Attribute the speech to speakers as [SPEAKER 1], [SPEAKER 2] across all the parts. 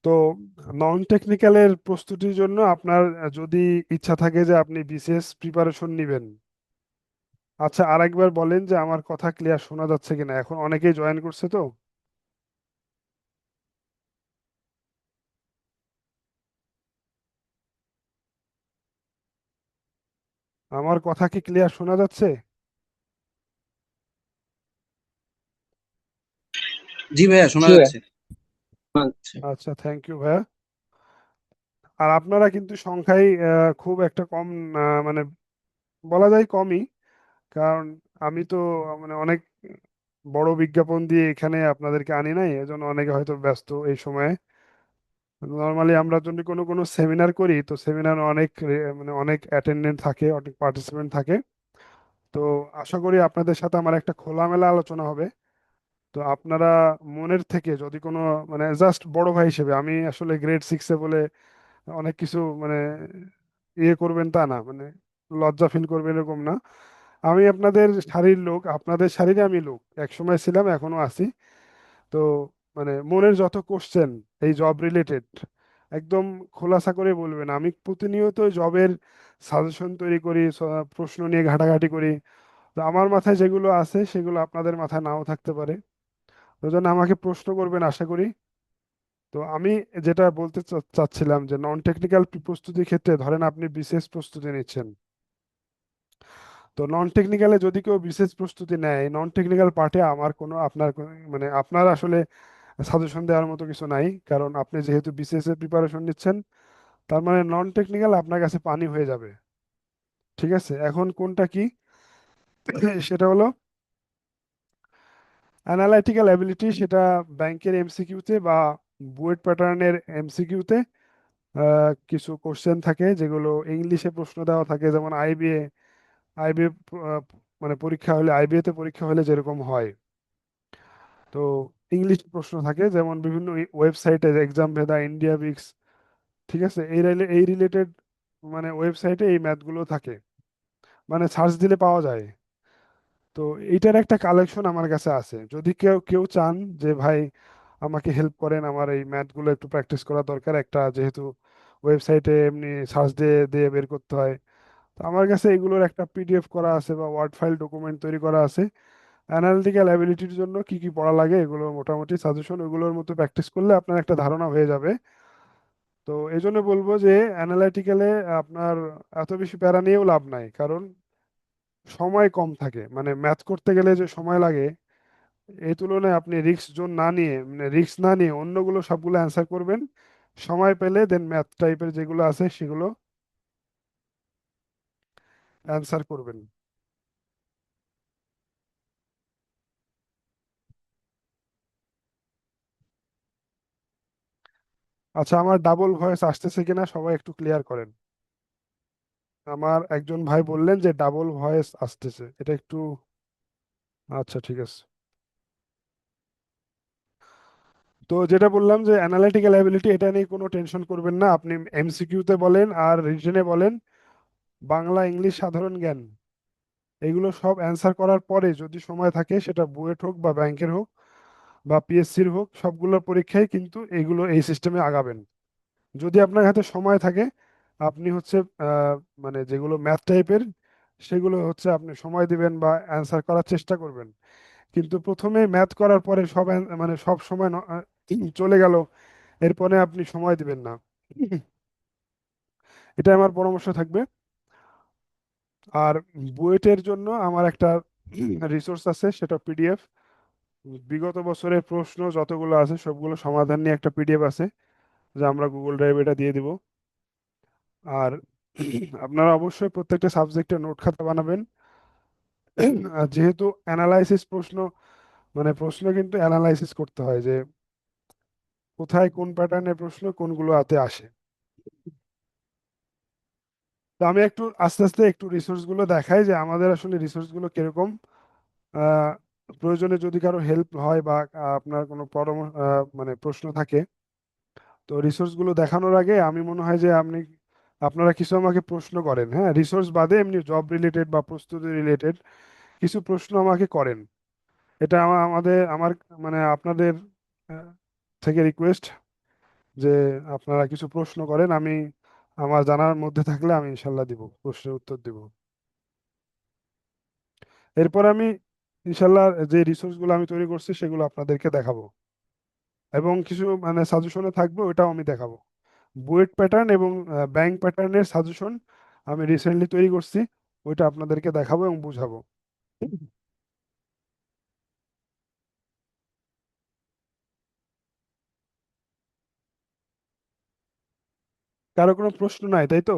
[SPEAKER 1] তো নন টেকনিক্যালের প্রস্তুতির জন্য আপনার যদি ইচ্ছা থাকে যে আপনি বিসিএস প্রিপারেশন নেবেন। আচ্ছা, আরেকবার বলেন যে আমার কথা ক্লিয়ার শোনা যাচ্ছে কিনা, এখন অনেকেই জয়েন করছে তো। আমার কথা কি ক্লিয়ার শোনা যাচ্ছে?
[SPEAKER 2] জি ভাইয়া, শোনা
[SPEAKER 3] জি ভাইয়া।
[SPEAKER 2] যাচ্ছে।
[SPEAKER 3] আচ্ছা।
[SPEAKER 1] আচ্ছা, থ্যাংক ইউ ভাইয়া। আর আপনারা কিন্তু সংখ্যায় খুব একটা কম, মানে বলা যায় কমই। কারণ আমি তো মানে অনেক বড় বিজ্ঞাপন দিয়ে এখানে আপনাদেরকে আনি নাই, এজন্য অনেকে হয়তো ব্যস্ত এই সময়ে। নর্মালি আমরা যদি কোনো কোনো সেমিনার করি, তো সেমিনার অনেক মানে অনেক অ্যাটেন্ডেন্ট থাকে, অনেক পার্টিসিপেন্ট থাকে। তো আশা করি আপনাদের সাথে আমার একটা খোলামেলা আলোচনা হবে। তো আপনারা মনের থেকে যদি কোনো, মানে জাস্ট বড় ভাই হিসেবে, আমি আসলে গ্রেড 6-এ বলে অনেক কিছু মানে ইয়ে করবেন তা না, মানে লজ্জা ফিল করবেন এরকম না। আমি আপনাদের সারির লোক, আপনাদের সারিরে আমি লোক, এক সময় ছিলাম, এখনো আছি। তো মানে মনের যত কোশ্চেন এই জব রিলেটেড একদম খোলাসা করে বলবেন। আমি প্রতিনিয়ত জবের সাজেশন তৈরি করি, প্রশ্ন নিয়ে ঘাটাঘাটি করি। তো আমার মাথায় যেগুলো আছে সেগুলো আপনাদের মাথায় নাও থাকতে পারে। ওই জন্য আমাকে প্রশ্ন করবেন আশা করি। তো আমি যেটা বলতে চাচ্ছিলাম যে নন টেকনিক্যাল প্রস্তুতির ক্ষেত্রে ধরেন আপনি বিশেষ প্রস্তুতি নিচ্ছেন। তো নন টেকনিক্যালে যদি কেউ বিশেষ প্রস্তুতি নেয়, নন টেকনিক্যাল পার্টে আমার কোনো আপনার মানে আপনার আসলে সাজেশন দেওয়ার মতো কিছু নাই, কারণ আপনি যেহেতু বিসিএস এর প্রিপারেশন নিচ্ছেন, তার মানে নন টেকনিক্যাল আপনার কাছে পানি হয়ে যাবে। ঠিক আছে, এখন কোনটা কি সেটা হলো অ্যানালাইটিক্যাল অ্যাবিলিটি। সেটা ব্যাংকের এমসিকিউতে বা বুয়েট প্যাটার্নের এমসিকিউতে কিছু কোশ্চেন থাকে যেগুলো ইংলিশে প্রশ্ন দেওয়া থাকে, যেমন আইবিএ। আইবিএ মানে পরীক্ষা হলে, আইবিএ তে পরীক্ষা হলে যেরকম হয়, তো ইংলিশ প্রশ্ন থাকে, যেমন বিভিন্ন ওয়েবসাইটে এক্সাম ভেদা, ইন্ডিয়া বিক্স, ঠিক আছে, এই রিলেটেড মানে ওয়েবসাইটে এই ম্যাথগুলো থাকে, মানে সার্চ দিলে পাওয়া যায়। তো এইটার একটা কালেকশন আমার কাছে আছে, যদি কেউ কেউ চান যে ভাই আমাকে হেল্প করেন, আমার এই ম্যাথগুলো একটু প্র্যাকটিস করা দরকার, একটা যেহেতু ওয়েবসাইটে এমনি সার্চ দিয়ে দিয়ে বের করতে হয়। তো আমার কাছে এগুলোর একটা পিডিএফ করা আছে বা ওয়ার্ড ফাইল ডকুমেন্ট তৈরি করা আছে। অ্যানালিটিক্যাল অ্যাবিলিটির জন্য কি কি পড়া লাগে এগুলো মোটামুটি সাজেশন, ওগুলোর মতো প্র্যাকটিস করলে আপনার একটা ধারণা হয়ে যাবে। তো এই জন্য বলবো যে অ্যানালাইটিক্যালে আপনার এত বেশি প্যারা নিয়েও লাভ নাই, কারণ সময় কম থাকে, মানে ম্যাথ করতে গেলে যে সময় লাগে, এই তুলনায় আপনি রিস্ক জোন না নিয়ে, মানে রিস্ক না নিয়ে অন্যগুলো সবগুলো অ্যান্সার করবেন। সময় পেলে দেন ম্যাথ টাইপের যেগুলো আছে সেগুলো অ্যান্সার করবেন। আচ্ছা, আমার ডাবল ভয়েস আসতেছে কিনা সবাই একটু ক্লিয়ার করেন। আমার একজন ভাই বললেন যে ডাবল ভয়েস আসতেছে, এটা একটু, আচ্ছা ঠিক আছে। তো যেটা বললাম যে অ্যানালিটিক্যাল অ্যাবিলিটি, এটা নিয়ে কোনো টেনশন করবেন না। আপনি এমসিকিউতে বলেন আর রিজনে বলেন, বাংলা ইংলিশ সাধারণ জ্ঞান, এগুলো সব অ্যান্সার করার পরে যদি সময় থাকে, সেটা বুয়েট হোক বা ব্যাংকের হোক বা পিএসসির হোক, সবগুলোর পরীক্ষায় কিন্তু এগুলো এই সিস্টেমে আগাবেন। যদি আপনার হাতে সময় থাকে, আপনি হচ্ছে আহ, মানে যেগুলো ম্যাথ টাইপের, সেগুলো হচ্ছে আপনি সময় দিবেন বা অ্যান্সার করার চেষ্টা করবেন। কিন্তু প্রথমে ম্যাথ করার পরে সব মানে সব সময় চলে গেল, এরপরে আপনি সময় দিবেন না। এটা আমার পরামর্শ থাকবে। আর বুয়েটের জন্য আমার একটা রিসোর্স আছে, সেটা পিডিএফ। বিগত বছরের প্রশ্ন যতগুলো আছে সবগুলো সমাধান নিয়ে একটা পিডিএফ আছে, যা আমরা গুগল ড্রাইভে এটা দিয়ে দিব। আর আপনারা অবশ্যই প্রত্যেকটা সাবজেক্টে নোট খাতা বানাবেন। আর যেহেতু অ্যানালাইসিস প্রশ্ন, মানে প্রশ্ন কিন্তু অ্যানালাইসিস করতে হয় যে কোথায় কোন প্যাটার্নের প্রশ্ন কোনগুলো হাতে আসে। তো আমি একটু আস্তে আস্তে একটু রিসোর্স গুলো দেখাই যে আমাদের আসলে রিসোর্স গুলো কিরকম। আহ, প্রয়োজনে যদি কারো হেল্প হয় বা আপনার কোনো পরামর্শ মানে প্রশ্ন থাকে, তো রিসোর্স গুলো দেখানোর আগে আমি মনে হয় যে আপনারা কিছু আমাকে প্রশ্ন করেন, হ্যাঁ, রিসোর্স বাদে এমনি জব রিলেটেড বা প্রস্তুতি রিলেটেড কিছু প্রশ্ন আমাকে করেন। এটা আমাদের আমার মানে আপনাদের আহ, থেকে রিকোয়েস্ট। যে আপনারা কিছু প্রশ্ন করেন, আমি আমার জানার মধ্যে থাকলে আমি ইনশাল্লাহ দিব, প্রশ্নের উত্তর দিব। এরপর আমি ইনশাল্লাহ যে রিসোর্সগুলো আমি তৈরি করছি সেগুলো আপনাদেরকে দেখাবো, এবং কিছু মানে সাজেশনে থাকবে ওটাও আমি দেখাবো। বুয়েট প্যাটার্ন এবং ব্যাংক প্যাটার্নের সাজেশন আমি রিসেন্টলি তৈরি করছি, ওইটা আপনাদেরকে দেখাবো এবং বুঝাবো। কারো কোনো প্রশ্ন নাই, তাই তো?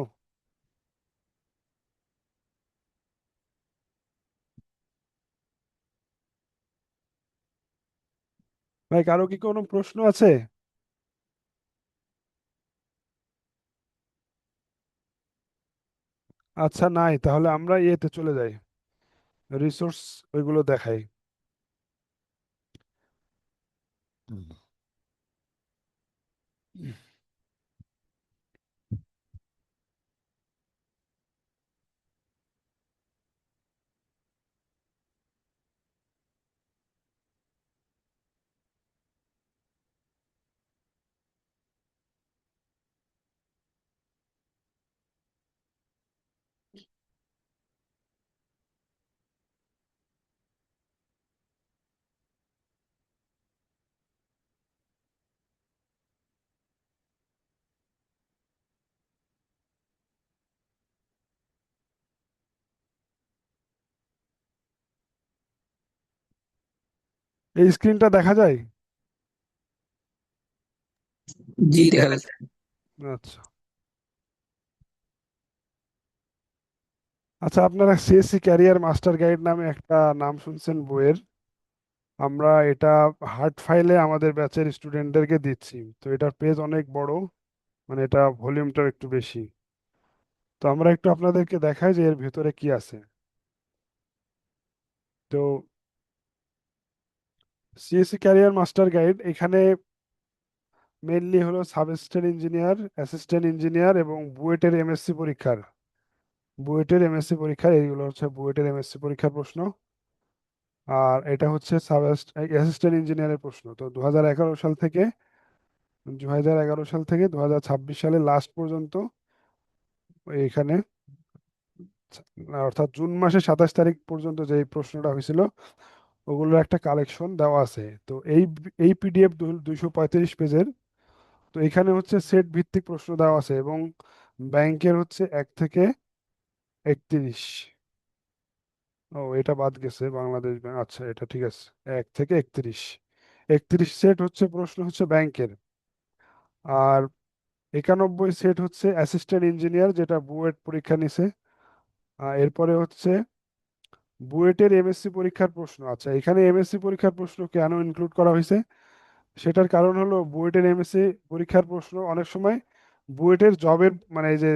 [SPEAKER 1] ভাই, কারো কি কোনো প্রশ্ন আছে? আচ্ছা, নাই, তাহলে আমরা ইয়েতে চলে যাই, রিসোর্স ওইগুলো দেখাই। এই স্ক্রিনটা দেখা যায়?
[SPEAKER 2] জি দেখা যাচ্ছে।
[SPEAKER 1] আচ্ছা। আচ্ছা, আপনারা সিএসসি ক্যারিয়ার মাস্টার গাইড নামে একটা নাম শুনছেন বইয়ের? আমরা এটা হার্ড ফাইলে আমাদের ব্যাচের স্টুডেন্টদেরকে দিচ্ছি, তো এটার পেজ অনেক বড়, মানে এটা ভলিউমটাও একটু বেশি। তো আমরা একটু আপনাদেরকে দেখাই যে এর ভিতরে কি আছে। তো সিএসসি ক্যারিয়ার মাস্টার গাইড এখানে মেইনলি হলো সাব ইঞ্জিনিয়ার, অ্যাসিস্ট্যান্ট ইঞ্জিনিয়ার এবং বুয়েটের এমএসসি পরীক্ষার, এইগুলো হচ্ছে বুয়েটের এমএসসি পরীক্ষার প্রশ্ন। আর এটা হচ্ছে সাব অ্যাসিস্ট্যান্ট ইঞ্জিনিয়ারের প্রশ্ন। তো 2011 সাল থেকে 2026 সালের লাস্ট পর্যন্ত এখানে, অর্থাৎ জুন মাসের 27 তারিখ পর্যন্ত যে প্রশ্নটা হয়েছিল ওগুলোর একটা কালেকশন দেওয়া আছে। তো এই পিডিএফ 235 পেজের। তো এখানে হচ্ছে সেট ভিত্তিক প্রশ্ন দেওয়া আছে, এবং ব্যাংকের হচ্ছে 1 থেকে 31। ও, এটা বাদ গেছে, বাংলাদেশ ব্যাংক, আচ্ছা এটা ঠিক আছে। 1 থেকে 31, 31 সেট হচ্ছে প্রশ্ন হচ্ছে ব্যাংকের। আর 91 সেট হচ্ছে অ্যাসিস্ট্যান্ট ইঞ্জিনিয়ার, যেটা বুয়েট পরীক্ষা নিছে। এরপরে হচ্ছে বুয়েটের এমএসসি পরীক্ষার প্রশ্ন। আচ্ছা, এখানে এমএসসি পরীক্ষার প্রশ্ন কেন ইনক্লুড করা হয়েছে, সেটার কারণ হলো বুয়েটের এমএসসি পরীক্ষার প্রশ্ন অনেক সময় বুয়েটের জবের মানে এই যে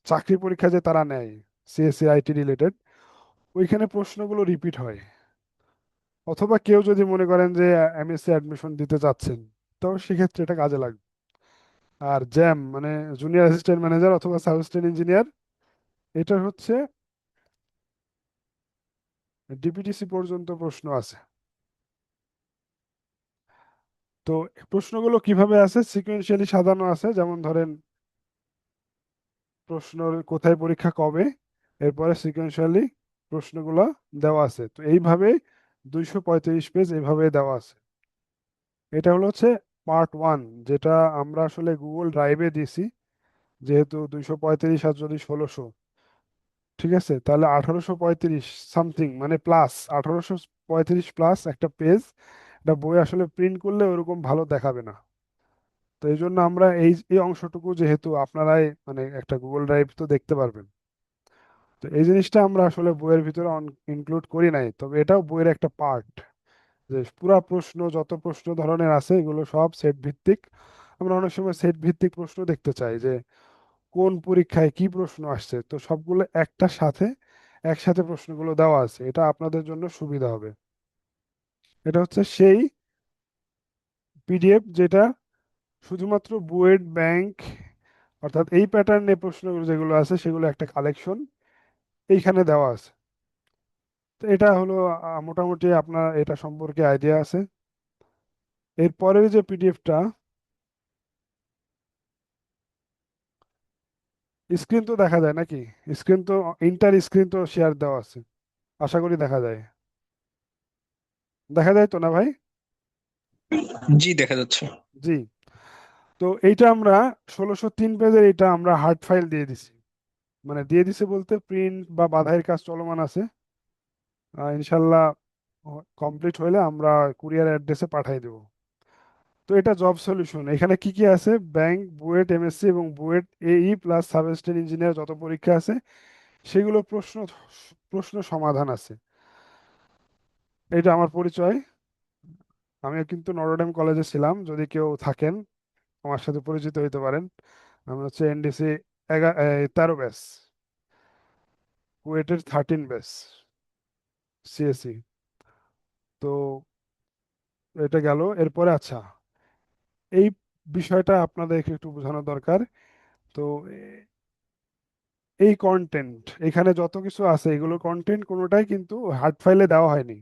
[SPEAKER 1] চাকরি পরীক্ষা যে তারা নেয়, সিএসসি আইটি রিলেটেড, ওইখানে প্রশ্নগুলো রিপিট হয়। অথবা কেউ যদি মনে করেন যে এমএসসি অ্যাডমিশন দিতে চাচ্ছেন, তো সেক্ষেত্রে এটা কাজে লাগবে। আর জ্যাম মানে জুনিয়র অ্যাসিস্ট্যান্ট ম্যানেজার অথবা সাবঅ্যাসিস্ট্যান্ট ইঞ্জিনিয়ার, এটা হচ্ছে ডিপিটিসি পর্যন্ত প্রশ্ন আছে। তো প্রশ্নগুলো কিভাবে আছে, সিকোয়েন্সিয়ালি সাজানো আছে, যেমন ধরেন প্রশ্ন কোথায় পরীক্ষা কবে, এরপরে সিকোয়েন্সিয়ালি প্রশ্নগুলো দেওয়া আছে। তো এইভাবে 235 পেজ এইভাবে দেওয়া আছে। এটা হলো হচ্ছে পার্ট 1, যেটা আমরা আসলে গুগল ড্রাইভে দিছি। যেহেতু 235 আর যদি 1600, ঠিক আছে, তাহলে 1835 সামথিং, মানে প্লাস 1835 প্লাস একটা পেজ, এটা বই আসলে প্রিন্ট করলে ওরকম ভালো দেখাবে না। তো এই জন্য আমরা এই এই অংশটুকু, যেহেতু আপনারাই মানে একটা গুগল ড্রাইভ তো দেখতে পারবেন, তো এই জিনিসটা আমরা আসলে বইয়ের ভিতরে ইনক্লুড করি নাই, তবে এটাও বইয়ের একটা পার্ট। যে পুরা প্রশ্ন, যত প্রশ্ন ধরনের আছে এগুলো সব সেট ভিত্তিক। আমরা অনেক সময় সেট ভিত্তিক প্রশ্ন দেখতে চাই যে কোন পরীক্ষায় কি প্রশ্ন আসছে, তো সবগুলো একসাথে প্রশ্নগুলো দেওয়া আছে, এটা আপনাদের জন্য সুবিধা হবে। এটা হচ্ছে সেই পিডিএফ যেটা শুধুমাত্র বুয়েট ব্যাংক, অর্থাৎ এই প্যাটার্নে প্রশ্নগুলো যেগুলো আছে সেগুলো একটা কালেকশন এইখানে দেওয়া আছে। তো এটা হলো মোটামুটি আপনার এটা সম্পর্কে আইডিয়া আছে। এরপরের যে পিডিএফটা, স্ক্রিন তো দেখা যায় নাকি? স্ক্রিন তো, ইন্টার স্ক্রিন তো শেয়ার দেওয়া আছে, আশা করি দেখা যায়। দেখা যায় তো না ভাই?
[SPEAKER 2] জি, দেখা যাচ্ছে।
[SPEAKER 1] জি। তো এইটা আমরা 1603 পেজের এটা আমরা হার্ড ফাইল দিয়ে দিছি। মানে দিয়ে দিছে বলতে প্রিন্ট বা বাধাইয়ের কাজ চলমান আছে। ইনশাল্লাহ কমপ্লিট হলে আমরা কুরিয়ার অ্যাড্রেসে পাঠিয়ে দেবো। তো এটা জব সলিউশন, এখানে কি কি আছে? ব্যাংক, বুয়েট, এমএসসি এবং বুয়েট এই প্লাস সাব ইঞ্জিনিয়ার যত পরীক্ষা আছে সেগুলো প্রশ্ন প্রশ্ন সমাধান আছে। এটা আমার পরিচয়। আমিও কিন্তু নটরডেম কলেজে ছিলাম, যদি কেউ থাকেন আমার সাথে পরিচিত হইতে পারেন। আমি হচ্ছে এনডিসি 13 ব্যাচ, কুয়েটের 13 ব্যাচ, সিএসি। তো এটা গেল। এরপরে আচ্ছা, এই বিষয়টা আপনাদেরকে একটু বোঝানো দরকার। তো এই কন্টেন্ট এখানে যত কিছু আছে এগুলো কন্টেন্ট কোনোটাই কিন্তু হার্ড ফাইলে দেওয়া হয়নি।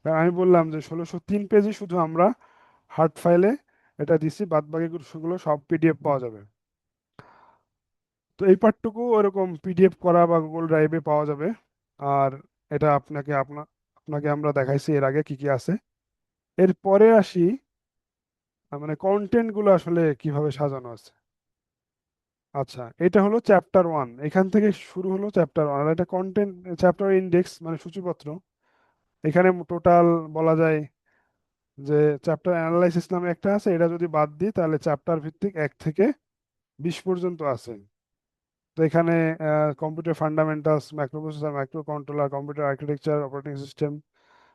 [SPEAKER 1] কারণ আমি বললাম যে 1603 পেজই শুধু আমরা হার্ড ফাইলে এটা দিছি, বাদ বাকি সেগুলো সব পিডিএফ পাওয়া যাবে। তো এই পার্টটুকু ওরকম পিডিএফ করা বা গুগল ড্রাইভে পাওয়া যাবে। আর এটা আপনাকে আমরা দেখাইছি এর আগে কি কি আছে। এরপরে আসি, মানে কন্টেন্ট গুলো আসলে কিভাবে সাজানো আছে। আচ্ছা, এটা হলো চ্যাপ্টার 1, এখান থেকে শুরু হলো চ্যাপ্টার 1, আর এটা কন্টেন্ট চ্যাপ্টার ইন্ডেক্স মানে সূচিপত্র। এখানে টোটাল বলা যায় যে চ্যাপ্টার অ্যানালাইসিস নামে একটা আছে, এটা যদি বাদ দিই তাহলে চ্যাপ্টার ভিত্তিক 1 থেকে 20 পর্যন্ত আছে। তো এখানে computer fundamentals, micro processor, micro controller, computer architecture, operating system,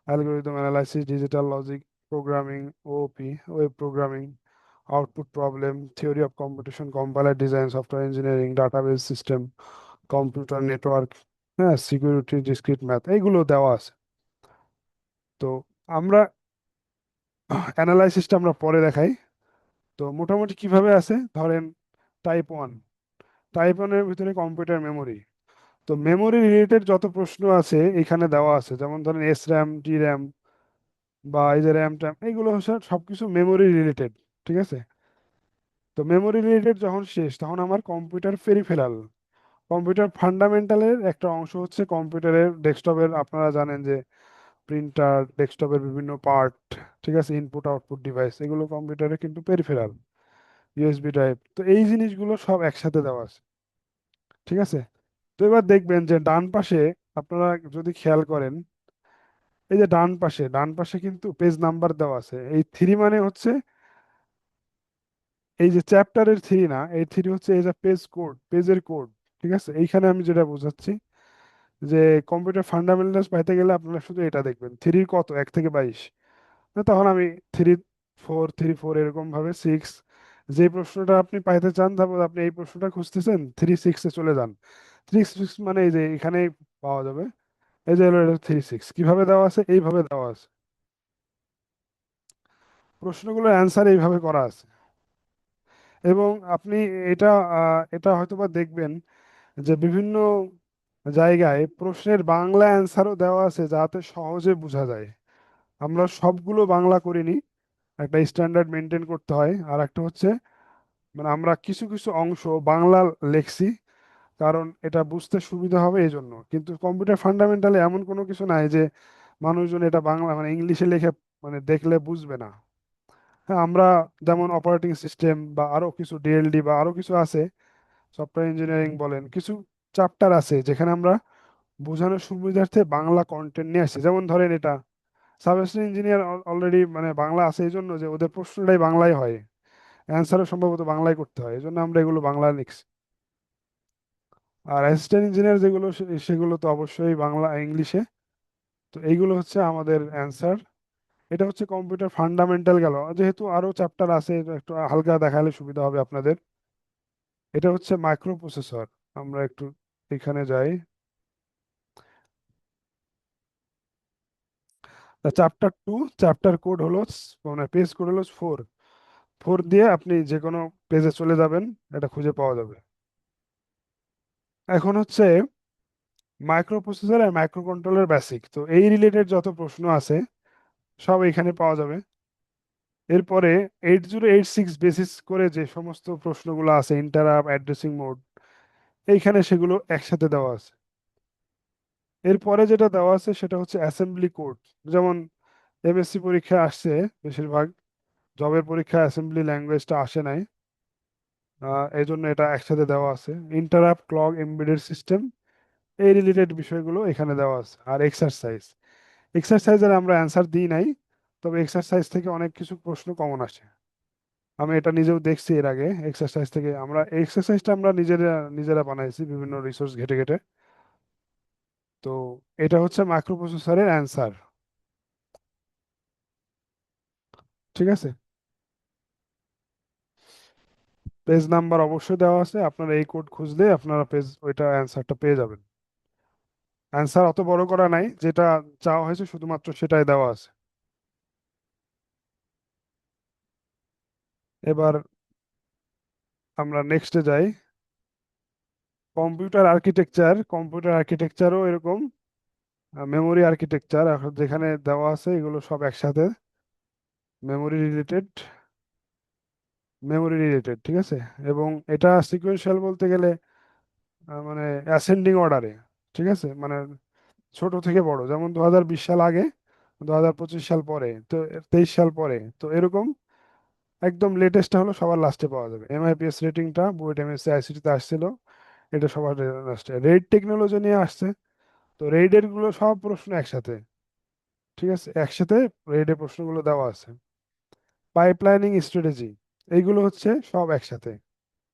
[SPEAKER 1] algorithm analysis, digital logic, programming, OP, web programming, output problem, theory of computation, compiler design, software engineering, database system, computer network, হ্যাঁ, security, discrete math, এইগুলো দেওয়া আছে। তো আমরা অ্যানালাইসিসটা আমরা পরে দেখাই। তো মোটামুটি কিভাবে আছে ধরেন, টাইপ 1, টাইপ 1-এর ভিতরে কম্পিউটার মেমোরি। তো মেমোরি রিলেটেড যত প্রশ্ন আছে এখানে দেওয়া আছে, যেমন ধরেন এস র্যাম, টি র্যাম, বা এই যে র্যাম ট্যাম, এগুলো হচ্ছে সবকিছু মেমোরি রিলেটেড। ঠিক আছে? তো মেমোরি রিলেটেড যখন শেষ তখন আমার কম্পিউটার পেরিফেরাল, কম্পিউটার ফান্ডামেন্টালের একটা অংশ হচ্ছে কম্পিউটারের ডেস্কটপের, আপনারা জানেন যে প্রিন্টার, ডেস্কটপের বিভিন্ন পার্ট, ঠিক আছে, ইনপুট আউটপুট ডিভাইস, এগুলো কম্পিউটারে কিন্তু পেরিফেরাল, ইউএসবি ড্রাইভ। তো এই জিনিসগুলো সব একসাথে দেওয়া আছে। ঠিক আছে? তো এবার দেখবেন যে ডান পাশে, আপনারা যদি খেয়াল করেন, এই যে ডান পাশে কিন্তু পেজ নাম্বার দেওয়া আছে। এই 3 মানে হচ্ছে এই যে চ্যাপ্টারের 3 না, এই 3 হচ্ছে এই যে পেজ কোড, পেজের কোড। ঠিক আছে? এইখানে আমি যেটা বোঝাচ্ছি যে কম্পিউটার ফান্ডামেন্টালস পাইতে গেলে আপনারা শুধু এটা দেখবেন, 3 কত, 1 থেকে 22। তখন আমি 3, 4, 3, 4 এরকম ভাবে 6, যে প্রশ্নটা আপনি পাইতে চান, তারপর আপনি এই প্রশ্নটা খুঁজতেছেন, 3, 6-এ চলে যান। 3, 6 মানে এই যে এখানে পাওয়া যাবে। এই যে হলো এটা 3, 6 কিভাবে দেওয়া আছে, এইভাবে দেওয়া আছে। প্রশ্নগুলোর অ্যান্সার এইভাবে করা আছে। এবং আপনি এটা এটা হয়তোবা দেখবেন যে বিভিন্ন জায়গায় প্রশ্নের বাংলা অ্যান্সারও দেওয়া আছে যাতে সহজে বোঝা যায়। আমরা সবগুলো বাংলা করিনি, একটা স্ট্যান্ডার্ড মেনটেন করতে হয়। আর একটা হচ্ছে মানে আমরা কিছু কিছু অংশ বাংলা লেখছি, কারণ এটা বুঝতে সুবিধা হবে এই জন্য। কিন্তু কম্পিউটার ফান্ডামেন্টালে এমন কোনো কিছু নাই যে মানুষজন এটা বাংলা মানে ইংলিশে লিখে মানে দেখলে বুঝবে না। হ্যাঁ, আমরা যেমন অপারেটিং সিস্টেম বা আরো কিছু ডিএলডি বা আরো কিছু আছে, সফটওয়্যার ইঞ্জিনিয়ারিং বলেন, কিছু চ্যাপ্টার আছে যেখানে আমরা বোঝানোর সুবিধার্থে বাংলা কন্টেন্ট নিয়ে আসছি। যেমন ধরেন এটা সাবএস্ট্রেট ইঞ্জিনিয়ার অলরেডি মানে বাংলা আছে এই জন্য যে ওদের প্রশ্নটাই বাংলায় হয়, অ্যান্সারও সম্ভবত বাংলায় করতে হয়, এই জন্য আমরা এগুলো বাংলা লিখছি। আর অ্যাসিস্ট্যান্ট ইঞ্জিনিয়ার যেগুলো সেগুলো তো অবশ্যই বাংলা ইংলিশে। তো এইগুলো হচ্ছে আমাদের অ্যান্সার। এটা হচ্ছে কম্পিউটার ফান্ডামেন্টাল গেল, যেহেতু আরো চ্যাপ্টার আছে এটা একটু হালকা দেখালে সুবিধা হবে আপনাদের। এটা হচ্ছে মাইক্রো প্রসেসর। আমরা একটু এখানে যাই। চ্যাপ্টার 2, চ্যাপ্টার কোড হলো মানে পেজ কোড হলো 4, 4 দিয়ে আপনি যে কোনো পেজে চলে যাবেন, এটা খুঁজে পাওয়া যাবে। এখন হচ্ছে মাইক্রো প্রসেসর আর মাইক্রো কন্ট্রোলার বেসিক, তো এই রিলেটেড যত প্রশ্ন আছে সব এখানে পাওয়া যাবে। এরপরে 8086 বেসিস করে যে সমস্ত প্রশ্নগুলো আছে, ইন্টারাপ্ট, অ্যাড্রেসিং মোড, এইখানে সেগুলো একসাথে দেওয়া আছে। এরপরে যেটা দেওয়া আছে সেটা হচ্ছে অ্যাসেম্বলি কোড। যেমন এমএসসি পরীক্ষা আসছে বেশিরভাগ, জবের পরীক্ষা অ্যাসেম্বলি ল্যাঙ্গুয়েজটা আসে নাই। এই জন্য এটা একসাথে দেওয়া আছে। ইন্টারাপ্ট, ক্লক, এমবেডেড সিস্টেম, এই রিলেটেড বিষয়গুলো এখানে দেওয়া আছে। আর এক্সারসাইজ, এক্সারসাইজের আমরা অ্যান্সার দিই নাই, তবে এক্সারসাইজ থেকে অনেক কিছু প্রশ্ন কমন আসে। আমি এটা নিজেও দেখছি এর আগে। এক্সারসাইজ থেকে আমরা এক্সারসাইজটা আমরা নিজেরা নিজেরা বানাইছি বিভিন্ন রিসোর্স ঘেটে ঘেটে। তো এটা হচ্ছে মাইক্রো প্রসেসরের অ্যান্সার। ঠিক আছে, পেজ নাম্বার অবশ্যই দেওয়া আছে, আপনারা এই কোড খুঁজলে আপনারা পেজ ওইটা অ্যান্সারটা পেয়ে যাবেন। অ্যান্সার অত বড় করা নাই, যেটা চাওয়া হয়েছে শুধুমাত্র সেটাই দেওয়া আছে। এবার আমরা নেক্সটে যাই। কম্পিউটার আর্কিটেকচারও এরকম মেমোরি আর্কিটেকচার যেখানে দেওয়া আছে এগুলো সব একসাথে মেমোরি রিলেটেড, ঠিক আছে। এবং এটা সিকোয়েন্সিয়াল বলতে গেলে মানে অ্যাসেন্ডিং অর্ডারে, ঠিক আছে, মানে ছোট থেকে বড়, যেমন 2020 সাল আগে, 2025 সাল পরে, তো 23 সাল পরে, তো এরকম একদম লেটেস্টটা হলো সবার লাস্টে পাওয়া যাবে। এমআইপিএস রেটিংটা বুয়েট এমএসসি আইসিটিতে আসছিল, এটা সবার লাস্টে। রেড টেকনোলজি নিয়ে আসছে, তো রেডের গুলো সব প্রশ্ন একসাথে, ঠিক আছে, একসাথে রেডের প্রশ্নগুলো দেওয়া আছে। পাইপলাইনিং স্ট্র্যাটেজি, এইগুলো হচ্ছে সব একসাথে।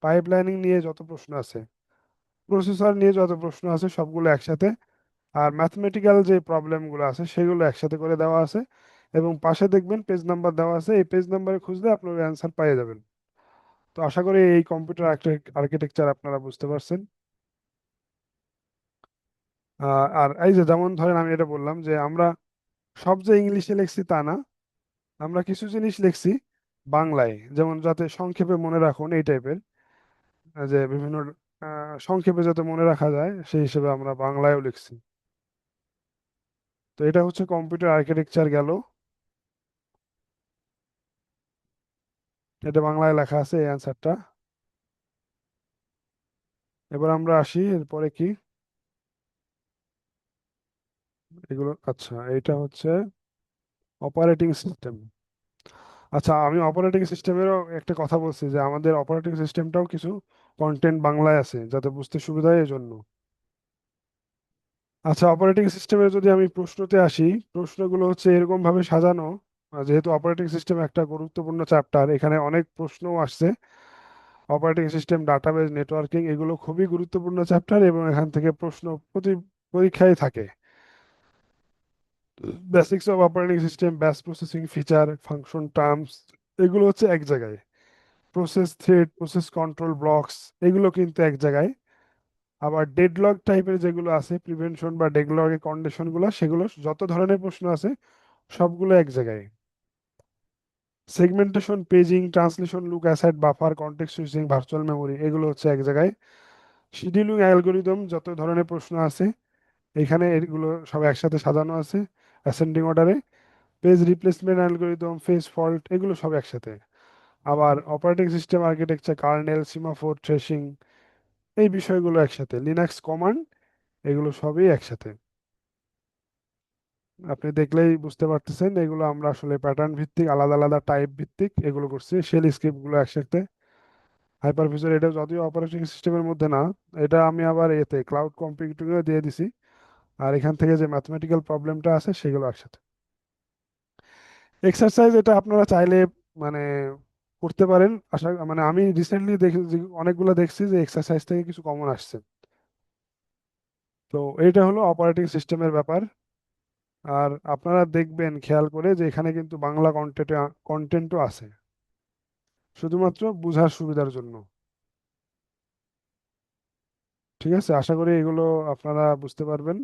[SPEAKER 1] পাইপলাইনিং নিয়ে যত প্রশ্ন আছে, প্রসেসর নিয়ে যত প্রশ্ন আছে সবগুলো একসাথে। আর ম্যাথমেটিক্যাল যে প্রবলেমগুলো আছে সেগুলো একসাথে করে দেওয়া আছে। এবং পাশে দেখবেন পেজ নাম্বার দেওয়া আছে, এই পেজ নাম্বারে খুঁজলে আপনার অ্যান্সার পেয়ে যাবেন। তো আশা করি এই কম্পিউটার আর্কিটেকচার আপনারা বুঝতে পারছেন। আর এই যে যেমন ধরেন আমি এটা বললাম যে আমরা সব যে ইংলিশে লিখছি তা না, আমরা কিছু জিনিস লিখছি বাংলায়, যেমন যাতে সংক্ষেপে মনে রাখুন এই টাইপের, যে বিভিন্ন সংক্ষেপে যাতে মনে রাখা যায় সেই হিসেবে আমরা বাংলায়ও লিখছি। তো এটা হচ্ছে কম্পিউটার আর্কিটেকচার গেল, এটা বাংলায় লেখা আছে এই অ্যান্সারটা। এবার আমরা আসি এরপরে কি, এগুলো আচ্ছা, এটা হচ্ছে অপারেটিং সিস্টেম। আচ্ছা, আমি অপারেটিং সিস্টেমেরও একটা কথা বলছি যে আমাদের অপারেটিং সিস্টেমটাও কিছু কন্টেন্ট বাংলায় আছে যাতে বুঝতে সুবিধা হয় এই জন্য। আচ্ছা, অপারেটিং সিস্টেমের যদি আমি প্রশ্নতে আসি, প্রশ্নগুলো হচ্ছে এরকম ভাবে সাজানো, যেহেতু অপারেটিং সিস্টেম একটা গুরুত্বপূর্ণ চ্যাপ্টার, এখানে অনেক প্রশ্নও আসছে। অপারেটিং সিস্টেম, ডাটাবেজ, নেটওয়ার্কিং, এগুলো খুবই গুরুত্বপূর্ণ চ্যাপ্টার এবং এখান থেকে প্রশ্ন প্রতি পরীক্ষায় থাকে। Basics of operating system, batch processing, feature, function, terms, এগুলো হচ্ছে এক জায়গায়। Process thread, process control blocks, এগুলো কিন্তু এক জায়গায়। আবার ডেডলক টাইপের যেগুলো আছে, প্রিভেনশন বা ডেডলকের কন্ডিশনগুলো, সেগুলো যত ধরনের প্রশ্ন আছে সবগুলো এক জায়গায়। Segmentation, paging, translation, look aside, buffer, context switching, virtual memory, এগুলো হচ্ছে এক জায়গায়। শিডিউলিং অ্যালগোরিদম, যত ধরনের প্রশ্ন আছে এখানে এগুলো সব একসাথে সাজানো আছে অ্যাসেন্ডিং অর্ডারে। Page replacement algorithm, page fault, এগুলো সব একসাথে। আবার operating system architecture, kernel, semaphore, thrashing, এই বিষয়গুলো একসাথে। লিনাক্স কমান্ড, এগুলো সবই একসাথে। আপনি দেখলেই বুঝতে পারতেছেন এগুলো আমরা আসলে প্যাটার্ন ভিত্তিক, আলাদা আলাদা টাইপ ভিত্তিক এগুলো করছি। শেল স্ক্রিপ্ট গুলো একসাথে। হাইপারভিজর এটা যদিও অপারেটিং সিস্টেমের মধ্যে না, এটা আমি আবার এতে ক্লাউড কম্পিউটিং এ দিয়ে দিছি। আর এখান থেকে যে ম্যাথমেটিক্যাল প্রবলেমটা আছে সেগুলো একসাথে। এক্সারসাইজ এটা আপনারা চাইলে মানে করতে পারেন। আশা মানে আমি রিসেন্টলি দেখি যে অনেকগুলো দেখছি যে এক্সারসাইজ থেকে কিছু কমন আসছে। তো এইটা হলো অপারেটিং সিস্টেমের ব্যাপার। আর আপনারা দেখবেন খেয়াল করে যে এখানে কিন্তু বাংলা কন্টেন্টও আছে, শুধুমাত্র বোঝার সুবিধার জন্য। ঠিক আছে, আশা করি এগুলো আপনারা বুঝতে পারবেন।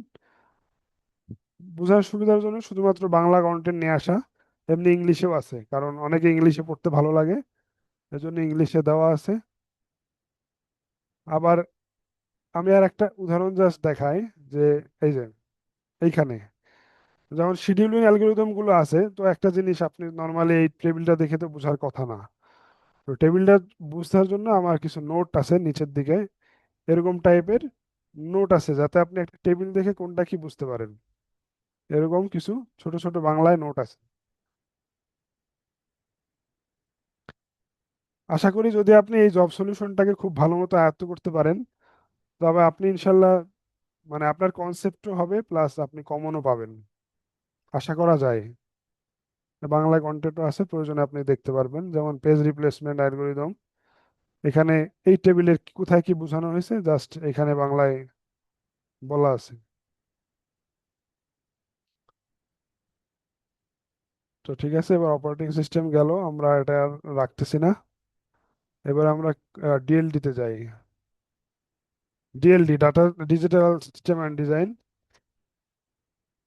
[SPEAKER 1] বোঝার সুবিধার জন্য শুধুমাত্র বাংলা কন্টেন্ট নিয়ে আসা। এমনি ইংলিশেও আছে, কারণ অনেকে ইংলিশে পড়তে ভালো লাগে, এজন্য ইংলিশে দেওয়া আছে। আবার আমি আর একটা উদাহরণ জাস্ট দেখাই, যে এই যে এইখানে যেমন শিডিউলিং অ্যালগোরিদম গুলো আছে, তো একটা জিনিস আপনি নর্মালি এই টেবিলটা দেখে তো বোঝার কথা না। তো টেবিলটা বুঝার জন্য আমার কিছু নোট আছে নিচের দিকে, এরকম টাইপের নোট আছে, যাতে আপনি একটা টেবিল দেখে কোনটা কি বুঝতে পারেন। এরকম কিছু ছোট ছোট বাংলায় নোট আছে। আশা করি যদি আপনি এই জব সলিউশনটাকে খুব ভালো মতো আয়ত্ত করতে পারেন, তবে আপনি ইনশাল্লাহ মানে আপনার কনসেপ্টও হবে, প্লাস আপনি কমনও পাবেন, আশা করা যায়। বাংলায় কন্টেন্টও আছে, প্রয়োজনে আপনি দেখতে পারবেন, যেমন পেজ রিপ্লেসমেন্ট অ্যালগোরিদম। এখানে এই টেবিলের কোথায় কি বোঝানো হয়েছে জাস্ট এখানে বাংলায় বলা আছে। তো ঠিক আছে, এবার অপারেটিং সিস্টেম গেল, আমরা এটা আর রাখতেছি না। এবার আমরা ডিএলডি তে যাই। DLD, data digital system and design.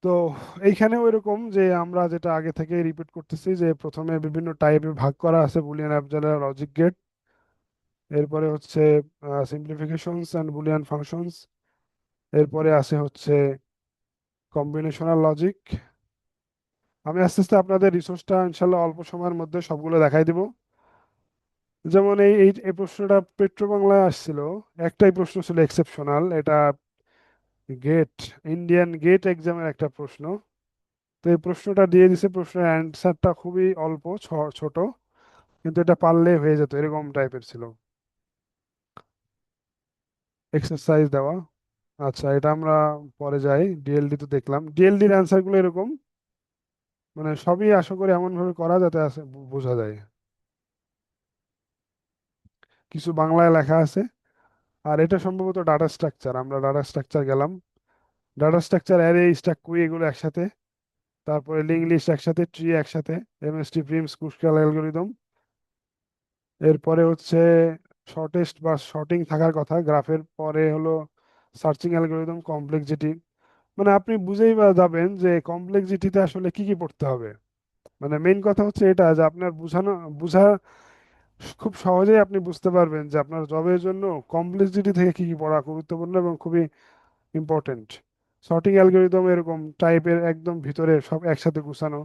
[SPEAKER 1] তো এইখানেও এরকম যে আমরা যেটা আগে থেকে রিপিট করতেছি, যে প্রথমে বিভিন্ন টাইপে ভাগ করা আছে, বুলিয়ান অ্যালজেব্রা, লজিক গেট। এরপরে হচ্ছে সিম্পলিফিকেশনস অ্যান্ড বুলিয়ান ফাংশনস। এরপরে আছে হচ্ছে কম্বিনেশনাল লজিক। আমি আস্তে আস্তে আপনাদের রিসোর্সটা ইনশাল্লাহ অল্প সময়ের মধ্যে সবগুলো দেখাই দিব। যেমন এই প্রশ্নটা পেট্রো বাংলায় আসছিল। একটাই প্রশ্ন ছিল এক্সেপশনাল, এটা গেট, ইন্ডিয়ান গেট এক্সামের একটা প্রশ্ন। তো এই প্রশ্নটা দিয়ে দিছে, প্রশ্নের অ্যান্সারটা খুবই অল্প, ছোট, কিন্তু এটা পারলে হয়ে যেত, এরকম টাইপের ছিল। এক্সারসাইজ দেওয়া। আচ্ছা, এটা আমরা পরে যাই। ডিএলডি তো দেখলাম, ডিএলডির অ্যান্সার গুলো এরকম, মানে সবই আশা করি এমন ভাবে করা যাতে বোঝা যায়। কিছু বাংলায় লেখা আছে। আর এটা সম্ভবত ডাটা স্ট্রাকচার, আমরা ডাটা স্ট্রাকচার গেলাম। ডাটা স্ট্রাকচার, অ্যারে, স্ট্যাক, কুই, এগুলো একসাথে। তারপরে লিঙ্ক লিস্ট একসাথে, ট্রি একসাথে, এমএসটি, প্রিমস, ক্রুশকাল অ্যালগোরিদম। এরপরে হচ্ছে শর্টেস্ট বা শর্টিং থাকার কথা গ্রাফের, পরে হলো সার্চিং অ্যালগোরিদম, কমপ্লেক্সিটি। মানে আপনি বুঝেই বা যাবেন যে কমপ্লেক্সিটিতে আসলে কি কি পড়তে হবে। মানে মেইন কথা হচ্ছে এটা, যে আপনার বুঝা খুব সহজেই আপনি বুঝতে পারবেন যে আপনার জবের জন্য কমপ্লেক্সিটি থেকে কি কি পড়া গুরুত্বপূর্ণ এবং খুবই ইম্পর্টেন্ট। সর্টিং অ্যালগোরিদম এরকম টাইপের একদম ভিতরে সব একসাথে গুছানো,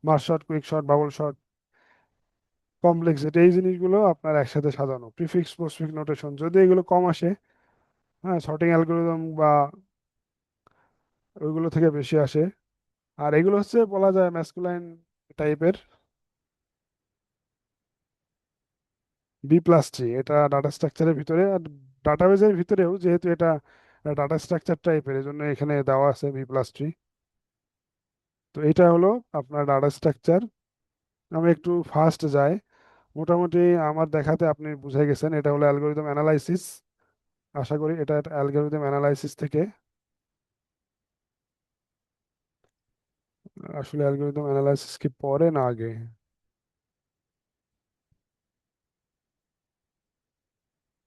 [SPEAKER 1] merge short, quick short, bubble short, complexity, এই জিনিসগুলো আপনার একসাথে সাজানো। প্রিফিক্স, পোস্টফিক্স নোটেশন যদি এগুলো কম আসে, হ্যাঁ, সর্টিং অ্যালগোরিদম বা ওইগুলো থেকে বেশি আসে। আর এগুলো হচ্ছে বলা যায় ম্যাসকুলাইন টাইপের। বি+3, এটা ডাটা স্ট্রাকচারের ভিতরে, আর ডাটাবেজের ভিতরেও যেহেতু এটা ডাটা স্ট্রাকচার টাইপের, এই জন্য এখানে দেওয়া আছে বি+3। তো এটা হলো আপনার ডাটা স্ট্রাকচার। আমি একটু ফাস্ট যাই। মোটামুটি আমার দেখাতে আপনি বুঝে গেছেন এটা হলো অ্যালগোরিদম অ্যানালাইসিস। আশা করি এটা অ্যালগোরিদম অ্যানালাইসিস থেকে। আসলে অ্যালগোরিদম অ্যানালাইসিস কি পরে না আগে?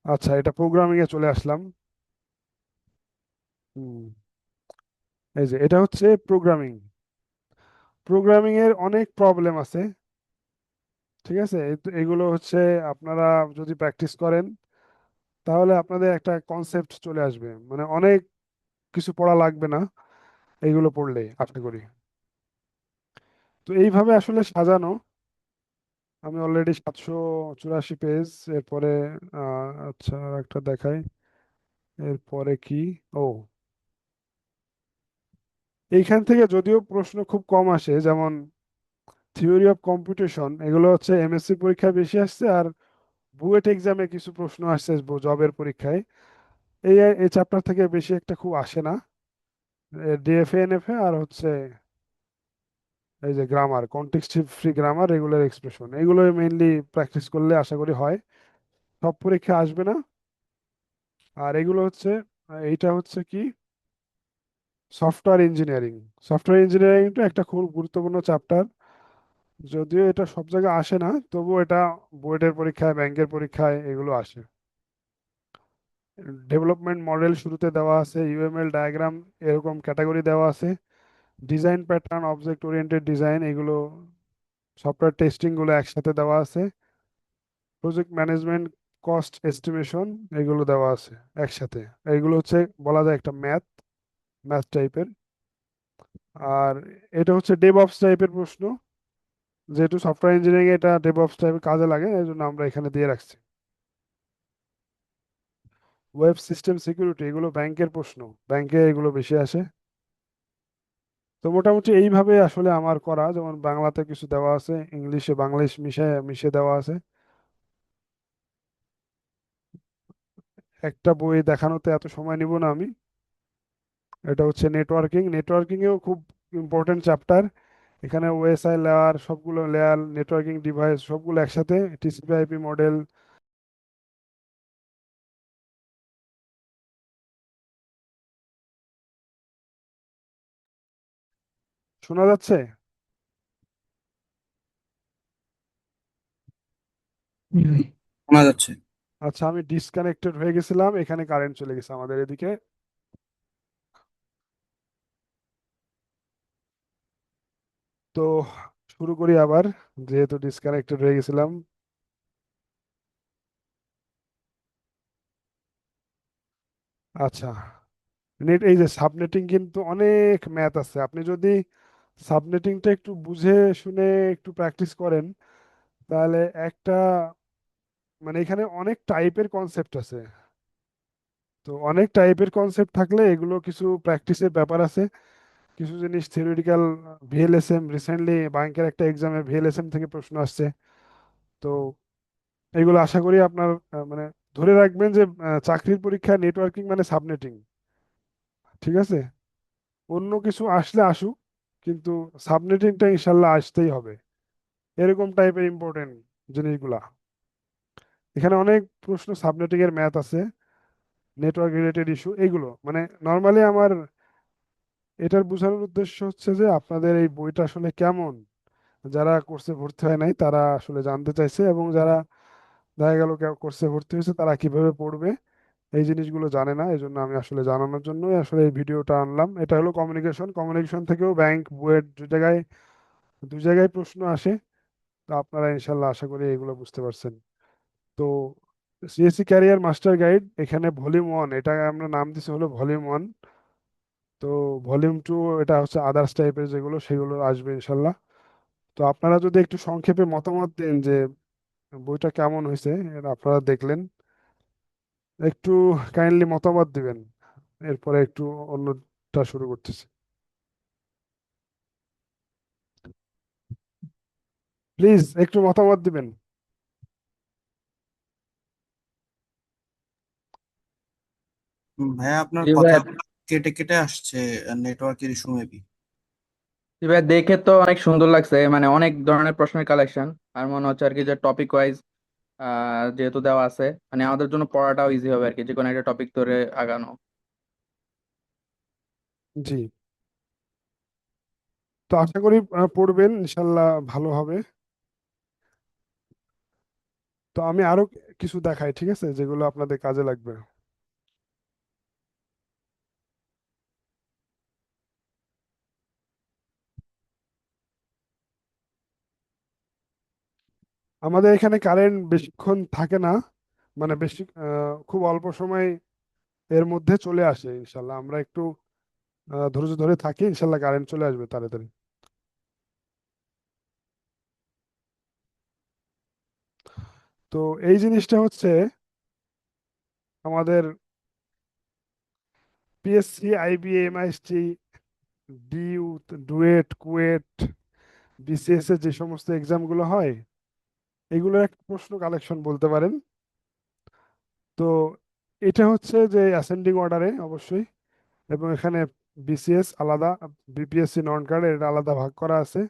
[SPEAKER 1] আচ্ছা, এটা প্রোগ্রামিং এ চলে আসলাম। হুম, এই যে এটা হচ্ছে প্রোগ্রামিং। প্রোগ্রামিং এর অনেক প্রবলেম আছে, ঠিক আছে। এগুলো হচ্ছে আপনারা যদি প্র্যাকটিস করেন, তাহলে আপনাদের একটা কনসেপ্ট চলে আসবে, মানে অনেক কিছু পড়া লাগবে না এইগুলো পড়লে, আশা করি। তো এইভাবে আসলে সাজানো। আমি অলরেডি 784 পেজ। এরপরে আচ্ছা, আর একটা দেখাই। এরপরে কি? ও, এইখান থেকে যদিও প্রশ্ন খুব কম আসে, যেমন থিওরি অফ কম্পিউটেশন, এগুলো হচ্ছে এমএসসি পরীক্ষায় বেশি আসছে, আর বুয়েট এক্সামে কিছু প্রশ্ন আসছে জবের পরীক্ষায়। এই এই চ্যাপ্টার থেকে বেশি একটা খুব আসে না। ডিএফএ, এনএফএ, আর হচ্ছে এই যে grammar, context free grammar, regular expression, এগুলো মেইনলি প্র্যাকটিস করলে আশা করি হয়। সব পরীক্ষা আসবে না। আর এগুলো হচ্ছে এইটা হচ্ছে কি, সফটওয়্যার ইঞ্জিনিয়ারিং। সফটওয়্যার ইঞ্জিনিয়ারিংটা একটা খুব গুরুত্বপূর্ণ চ্যাপ্টার। যদিও এটা সব জায়গায় আসে না, তবুও এটা বোর্ডের পরীক্ষায়, ব্যাংকের পরীক্ষায় এগুলো আসে। ডেভেলপমেন্ট মডেল শুরুতে দেওয়া আছে, ইউএমএল ডায়াগ্রাম এরকম ক্যাটাগরি দেওয়া আছে। Design pattern, object oriented design, এগুলো সফটওয়্যার টেস্টিং গুলো একসাথে দেওয়া আছে। প্রজেক্ট ম্যানেজমেন্ট, কস্ট এস্টিমেশন, এগুলো দেওয়া আছে একসাথে। এগুলো হচ্ছে বলা যায় একটা ম্যাথ, ম্যাথ টাইপের। আর এটা হচ্ছে ডেভঅপস টাইপের প্রশ্ন, যেহেতু সফটওয়্যার ইঞ্জিনিয়ারিং এটা ডেভঅপস টাইপের কাজে লাগে, এই জন্য আমরা এখানে দিয়ে রাখছি। ওয়েব সিস্টেম সিকিউরিটি, এগুলো ব্যাংকের প্রশ্ন, ব্যাংকে এগুলো বেশি আসে। তো মোটামুটি এইভাবে আসলে আমার করা, যেমন বাংলাতে কিছু দেওয়া আছে, ইংলিশে বাংলিশ মিশে মিশে দেওয়া আছে। একটা বই দেখানোতে এত সময় নিব না আমি। এটা হচ্ছে নেটওয়ার্কিং, নেটওয়ার্কিং এও খুব ইম্পর্টেন্ট চ্যাপ্টার। এখানে ওএসআই লেয়ার, সবগুলো লেয়ার, নেটওয়ার্কিং ডিভাইস সবগুলো একসাথে, টিসিপি আইপি মডেল। শোনা যাচ্ছে?
[SPEAKER 2] হুম। শোনা যাচ্ছে।
[SPEAKER 1] আচ্ছা, আমি ডিসকানেক্টেড হয়ে গেছিলাম, এখানে কারেন্ট চলে গেছে আমাদের এদিকে। তো শুরু করি আবার, যেহেতু ডিসকানেক্টেড হয়ে গেছিলাম। আচ্ছা, নেট, এই যে সাবনেটিং কিন্তু অনেক ম্যাথ আছে। আপনি যদি সাবনেটিংটা একটু বুঝে শুনে একটু প্র্যাকটিস করেন, তাহলে একটা, মানে এখানে অনেক টাইপের কনসেপ্ট আছে। তো অনেক টাইপের কনসেপ্ট থাকলে এগুলো কিছু প্র্যাকটিসের ব্যাপার আছে। কিছু জিনিস থিওরিটিক্যাল, ভিএলএসএম, রিসেন্টলি ব্যাংকের একটা এক্সামে ভিএলএসএম থেকে প্রশ্ন আসছে। তো এগুলো আশা করি আপনার মানে ধরে রাখবেন যে চাকরির পরীক্ষায় নেটওয়ার্কিং মানে সাবনেটিং, ঠিক আছে? অন্য কিছু আসলে আসুক, কিন্তু সাবনেটিংটা ইনশাল্লাহ আসতেই হবে। এরকম টাইপের ইম্পর্টেন্ট জিনিসগুলা। এখানে অনেক প্রশ্ন সাবনেটিং এর ম্যাথ আছে, নেটওয়ার্ক রিলেটেড ইস্যু, এইগুলো মানে নর্মালি আমার এটার বোঝানোর উদ্দেশ্য হচ্ছে যে আপনাদের এই বইটা আসলে কেমন। যারা কোর্সে ভর্তি হয় নাই তারা আসলে জানতে চাইছে, এবং যারা দেখা গেল কোর্সে ভর্তি হয়েছে তারা কিভাবে পড়বে এই জিনিসগুলো জানে না। এই জন্য আমি আসলে জানানোর জন্যই আসলে এই ভিডিওটা আনলাম। এটা হলো কমিউনিকেশন, কমিউনিকেশন থেকেও ব্যাংক, বুয়েট, দু জায়গায় প্রশ্ন আসে। তো আপনারা ইনশাল্লাহ আশা করি এগুলো বুঝতে পারছেন। তো সিএসসি ক্যারিয়ার মাস্টার গাইড, এখানে ভলিউম 1, এটা আমরা নাম দিছি হলো ভলিউম 1। তো ভলিউম 2, এটা হচ্ছে আদার্স টাইপের যেগুলো, সেগুলো আসবে ইনশাল্লাহ। তো আপনারা যদি একটু সংক্ষেপে মতামত দেন যে বইটা কেমন হয়েছে, এটা আপনারা দেখলেন, একটু কাইন্ডলি মতামত দিবেন। এরপরে একটু অন্যটা শুরু করতেছি। প্লিজ একটু মতামত দিবেন।
[SPEAKER 3] ভাইয়া আপনার
[SPEAKER 4] জি ভাই।
[SPEAKER 3] কথাগুলো কেটে কেটে আসছে, নেটওয়ার্কের ইস্যু মেবি।
[SPEAKER 4] জি ভাই, দেখে তো অনেক সুন্দর লাগছে, মানে অনেক ধরনের প্রশ্নের কালেকশন। আর মনে হচ্ছে আর কি যে টপিক ওয়াইজ যেহেতু দেওয়া আছে, মানে আমাদের জন্য পড়াটাও ইজি হবে আর কি, যে কোনো একটা টপিক ধরে আগানো।
[SPEAKER 1] জি। তো আশা করি পড়বেন ইনশাল্লাহ, ভালো হবে। তো আমি আরো কিছু দেখাই, ঠিক আছে, যেগুলো আপনাদের কাজে লাগবে। আমাদের এখানে কারেন্ট বেশিক্ষণ থাকে না, মানে বেশি খুব অল্প সময় এর মধ্যে চলে আসে ইনশাল্লাহ। আমরা একটু ধৈর্য ধরে থাকি, ইনশাল্লাহ কারেন্ট চলে আসবে তাড়াতাড়ি। তো এই জিনিসটা হচ্ছে আমাদের PSC, IBA, MIST, DU, DUET, KUET, BCS এর যে সমস্ত এক্সামগুলো হয়, এগুলোর একটা প্রশ্ন কালেকশন বলতে পারেন। তো এটা হচ্ছে যে অ্যাসেন্ডিং অর্ডারে অবশ্যই, এবং এখানে বিসিএস আলাদা, বিপিএসসি নন কার্ড এটা আলাদা ভাগ করা আছে।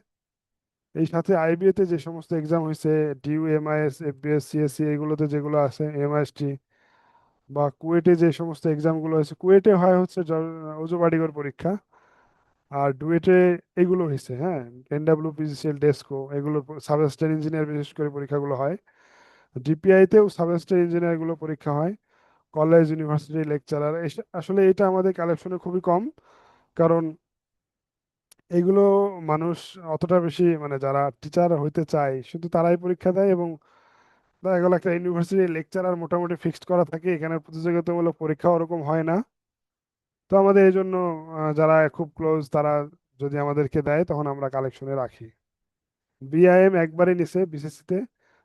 [SPEAKER 1] এই সাথে আইবিএ তে যে সমস্ত এক্সাম হয়েছে, ডিউ, এমআইএস, এফবিএস, সিএসসি, এগুলোতে যেগুলো আছে, এমআইএসটি, বা কুয়েটে যে সমস্ত এক্সামগুলো হয়েছে, কুয়েটে হয় হচ্ছে অজু বাড়িঘর পরীক্ষা, আর ডুয়েটে এগুলো হয়েছে, হ্যাঁ, এনডাব্লিউপিজিসিএল, ডেস্কো, এগুলো সাব অ্যাসিস্ট্যান্ট ইঞ্জিনিয়ার বিশেষ করে পরীক্ষাগুলো হয়। ডিপিআই তেও সাব অ্যাসিস্ট্যান্ট ইঞ্জিনিয়ার গুলো পরীক্ষা হয়। কলেজ, ইউনিভার্সিটি লেকচারার, আসলে এটা আমাদের কালেকশনে খুবই কম, কারণ এগুলো মানুষ অতটা বেশি, মানে যারা টিচার হইতে চায় শুধু তারাই পরীক্ষা দেয়, এবং দেখা গেল একটা ইউনিভার্সিটি লেকচারার মোটামুটি ফিক্সড করা থাকে, এখানে প্রতিযোগিতামূলক পরীক্ষা ওরকম হয় না। তো আমাদের এই জন্য যারা খুব ক্লোজ তারা যদি আমাদেরকে দেয় তখন আমরা কালেকশনে রাখি। বিআইএম একবারই নিছে বিসিসি তে,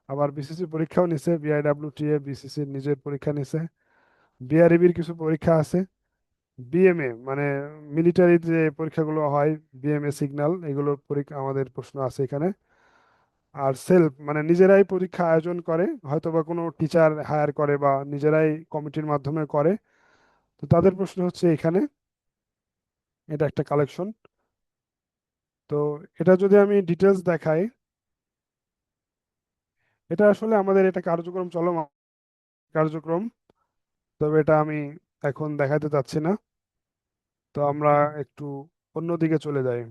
[SPEAKER 1] আবার বিসিসি পরীক্ষাও নিছে, বিআইডব্লিউটিএ বিসিসির নিজের পরীক্ষা নিছে, বিআরবির কিছু পরীক্ষা আছে, বিএমএ মানে মিলিটারির যে পরীক্ষাগুলো হয়, বিএমএ সিগন্যাল, এগুলোর পরীক্ষা আমাদের প্রশ্ন আছে এখানে। আর সেলফ মানে নিজেরাই পরীক্ষা আয়োজন করে, হয়তো বা কোনো টিচার হায়ার করে বা নিজেরাই কমিটির মাধ্যমে করে। তো তাদের প্রশ্ন হচ্ছে এখানে, এটা একটা কালেকশন। তো এটা যদি আমি ডিটেলস দেখাই, এটা আসলে আমাদের এটা কার্যক্রম চলমান কার্যক্রম, তবে এটা আমি এখন দেখাতে চাচ্ছি না। তো আমরা একটু অন্যদিকে চলে যাই।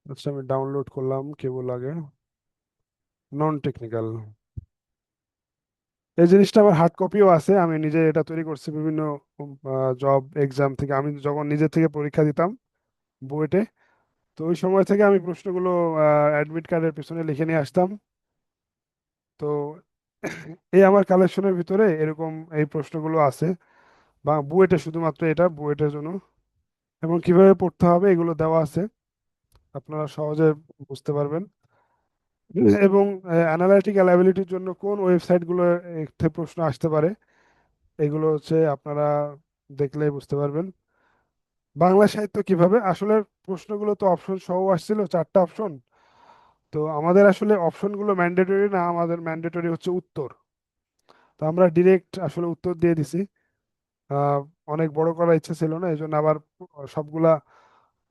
[SPEAKER 1] আচ্ছা, আমি ডাউনলোড করলাম কেবল আগে, নন টেকনিক্যাল। এই জিনিসটা আমার হার্ড কপিও আছে, আমি নিজে এটা তৈরি করছি বিভিন্ন জব এক্সাম থেকে, আমি যখন নিজে থেকে পরীক্ষা দিতাম বুয়েটে। তো ওই সময় থেকে আমি প্রশ্নগুলো অ্যাডমিট কার্ডের পিছনে লিখে নিয়ে আসতাম। তো এই আমার কালেকশনের ভিতরে এরকম এই প্রশ্নগুলো আছে, বা বুয়েটে শুধুমাত্র এটা বুয়েটের জন্য, এবং কিভাবে পড়তে হবে এগুলো দেওয়া আছে, আপনারা সহজে বুঝতে পারবেন। এবং অ্যানালাইটিক্যাল অ্যাবিলিটির জন্য কোন ওয়েবসাইটগুলো থেকে প্রশ্ন আসতে পারে, এগুলো হচ্ছে আপনারা দেখলেই বুঝতে পারবেন। বাংলা সাহিত্য কিভাবে আসলে, প্রশ্নগুলো তো অপশন সহ আসছিল, 4টা অপশন। তো আমাদের আসলে অপশনগুলো ম্যান্ডেটরি না, আমাদের ম্যান্ডেটরি হচ্ছে উত্তর। তো আমরা ডিরেক্ট আসলে উত্তর দিয়ে দিছি। আহ, অনেক বড় করার ইচ্ছা ছিল না, এই জন্য আবার সবগুলা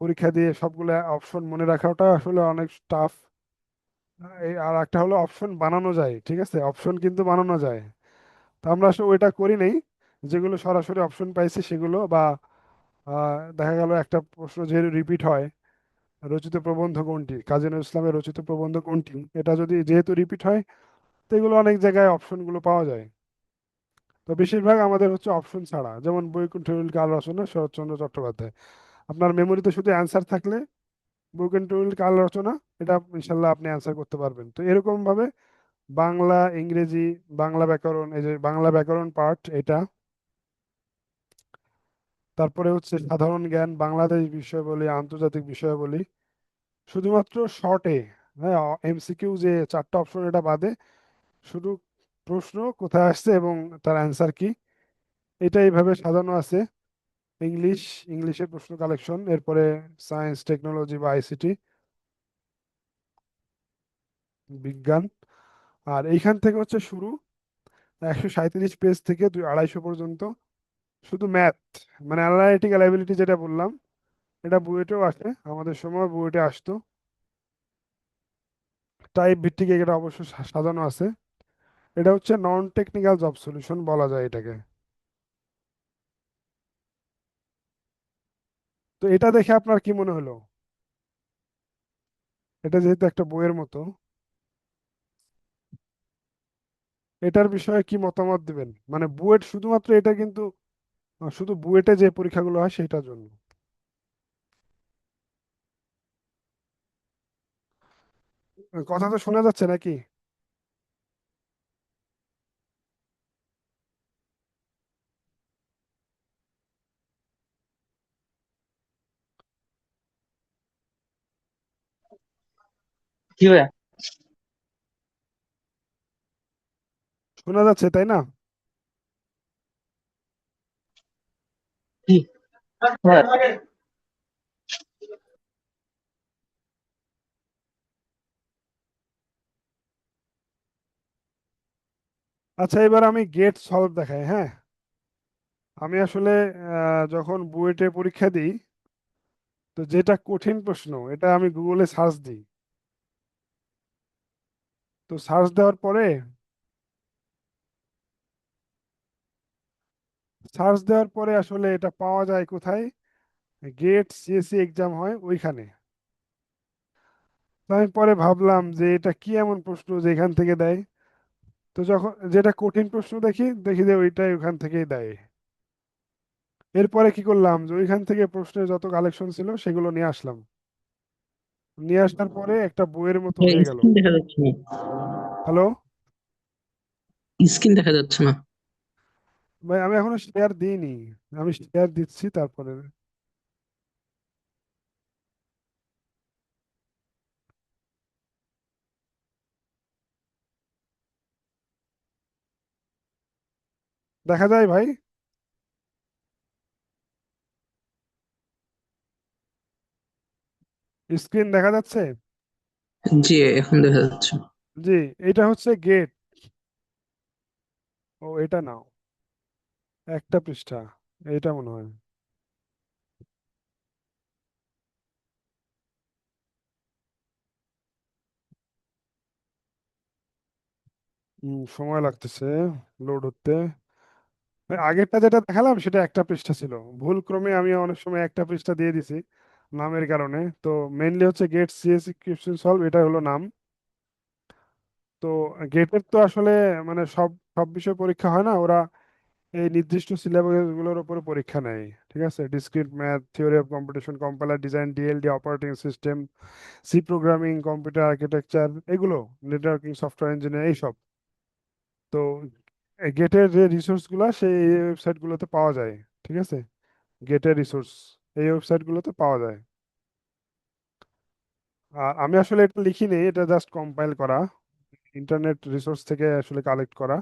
[SPEAKER 1] পরীক্ষা দিয়ে সবগুলা অপশন মনে রাখাটা আসলে অনেক টাফ। এই আর একটা হলো অপশন বানানো যায়, ঠিক আছে, অপশন কিন্তু বানানো যায়। তো আমরা আসলে ওইটা করি নাই, যেগুলো সরাসরি অপশন পাইছি সেগুলো, বা দেখা গেল একটা প্রশ্ন যেহেতু রিপিট হয়, রচিত প্রবন্ধ কোনটি, কাজী নজরুল ইসলামের রচিত প্রবন্ধ কোনটি, এটা যদি যেহেতু রিপিট হয়, তো এগুলো অনেক জায়গায় অপশনগুলো পাওয়া যায়। তো বেশিরভাগ আমাদের হচ্ছে অপশন ছাড়া, যেমন বৈকুণ্ঠ কাল রচনা শরৎচন্দ্র চট্টোপাধ্যায়, আপনার মেমোরিতে শুধু অ্যান্সার থাকলে বৈকুণ্ঠ কাল রচনা, এটা ইনশাল্লাহ আপনি অ্যান্সার করতে পারবেন। তো এরকম ভাবে বাংলা, ইংরেজি, বাংলা ব্যাকরণ, এই যে বাংলা ব্যাকরণ পার্ট এটা, তারপরে হচ্ছে সাধারণ জ্ঞান, বাংলাদেশ বিষয়াবলী, আন্তর্জাতিক বিষয়াবলী, শুধুমাত্র শর্টে, হ্যাঁ, এমসিকিউ যে 4টা অপশন এটা বাদে, শুধু প্রশ্ন কোথায় আসছে এবং তার অ্যান্সার কি, এটা এইভাবে সাজানো আছে। ইংলিশ, ইংলিশের প্রশ্ন কালেকশন, এরপরে সায়েন্স টেকনোলজি বা আইসিটি, বিজ্ঞান। আর এইখান থেকে হচ্ছে শুরু, 137 পেজ থেকে 250 পর্যন্ত শুধু ম্যাথ, মানে অ্যানালাইটিক্যাল অ্যাবিলিটি যেটা বললাম, এটা বুয়েটেও আসে, আমাদের সময় বুয়েটে আসতো। টাইপ ভিত্তিক এটা অবশ্য সাজানো আছে। এটা হচ্ছে নন টেকনিক্যাল জব সলিউশন বলা যায় এটাকে। তো এটা দেখে আপনার কি মনে হলো? এটা যেহেতু একটা বইয়ের মতো, এটার বিষয়ে কি মতামত দিবেন? মানে বুয়েট শুধুমাত্র এটা কিন্তু শুধু বুয়েটে যে পরীক্ষাগুলো হয় সেটার জন্য। কথা তো শোনা যাচ্ছে নাকি?
[SPEAKER 5] কি ভাইয়া?
[SPEAKER 1] শোনা যাচ্ছে তাই না?
[SPEAKER 5] কি ভাইয়া?
[SPEAKER 1] আচ্ছা, এবার আমি গেট সলভ দেখাই, হ্যাঁ। আমি আসলে যখন বুয়েটে পরীক্ষা দিই, তো যেটা কঠিন প্রশ্ন এটা আমি গুগলে সার্চ দিই। তো সার্চ দেওয়ার পরে, আসলে এটা পাওয়া যায় কোথায়? গেট সিএসসি এক্সাম হয় ওইখানে। তো আমি পরে ভাবলাম যে এটা কি এমন প্রশ্ন যে এখান থেকে দেয়। তো যখন যেটা কঠিন প্রশ্ন দেখি, যে ওইটাই ওখান থেকেই দেয়। এরপরে কি করলাম, যে ওইখান থেকে প্রশ্নের যত কালেকশন ছিল সেগুলো নিয়ে আসলাম, নিয়ে আসার পরে একটা বইয়ের মতো হয়ে গেল।
[SPEAKER 5] স্ক্রিন দেখা যাচ্ছে না।
[SPEAKER 1] হ্যালো
[SPEAKER 5] স্ক্রিন দেখা যাচ্ছে না।
[SPEAKER 1] ভাই, আমি এখনো শেয়ার দিইনি, আমি শেয়ার দিচ্ছি তারপরে। দেখা যায় ভাই? স্ক্রিন দেখা যাচ্ছে?
[SPEAKER 5] জি, এখন দেখা যাচ্ছে।
[SPEAKER 1] জি, এটা হচ্ছে গেট। ও, এটা নাও, একটা পৃষ্ঠা, এটা মনে হয়। সময় লাগতেছে লোড হতে। ভাই, আগেরটা যেটা দেখালাম সেটা একটা পৃষ্ঠা ছিল, ভুল ক্রমে আমি অনেক সময় একটা পৃষ্ঠা দিয়ে দিছি নামের কারণে। তো মেইনলি হচ্ছে গেট সিএসসি কোয়েশ্চেন সলভ, এটা হলো নাম। তো গেটের তো আসলে মানে সব সব বিষয় পরীক্ষা হয় না, ওরা এই নির্দিষ্ট সিলেবাস গুলোর উপরে পরীক্ষা নেয়। ঠিক আছে, discrete math, theory of computation, compiler design, DLD, operating system, C programming, computer architecture, এগুলো, নেটওয়ার্কিং, সফটওয়্যার ইঞ্জিনিয়ার, এইসব। তো গেটের যে রিসোর্স গুলো সেই ওয়েবসাইট গুলোতে পাওয়া যায়। ঠিক আছে, গেটের রিসোর্স এই ওয়েবসাইট গুলোতে পাওয়া যায়। আর আমি আসলে এটা লিখিনি, এটা জাস্ট কম্পাইল করা, ইন্টারনেট রিসোর্স থেকে আসলে কালেক্ট করা।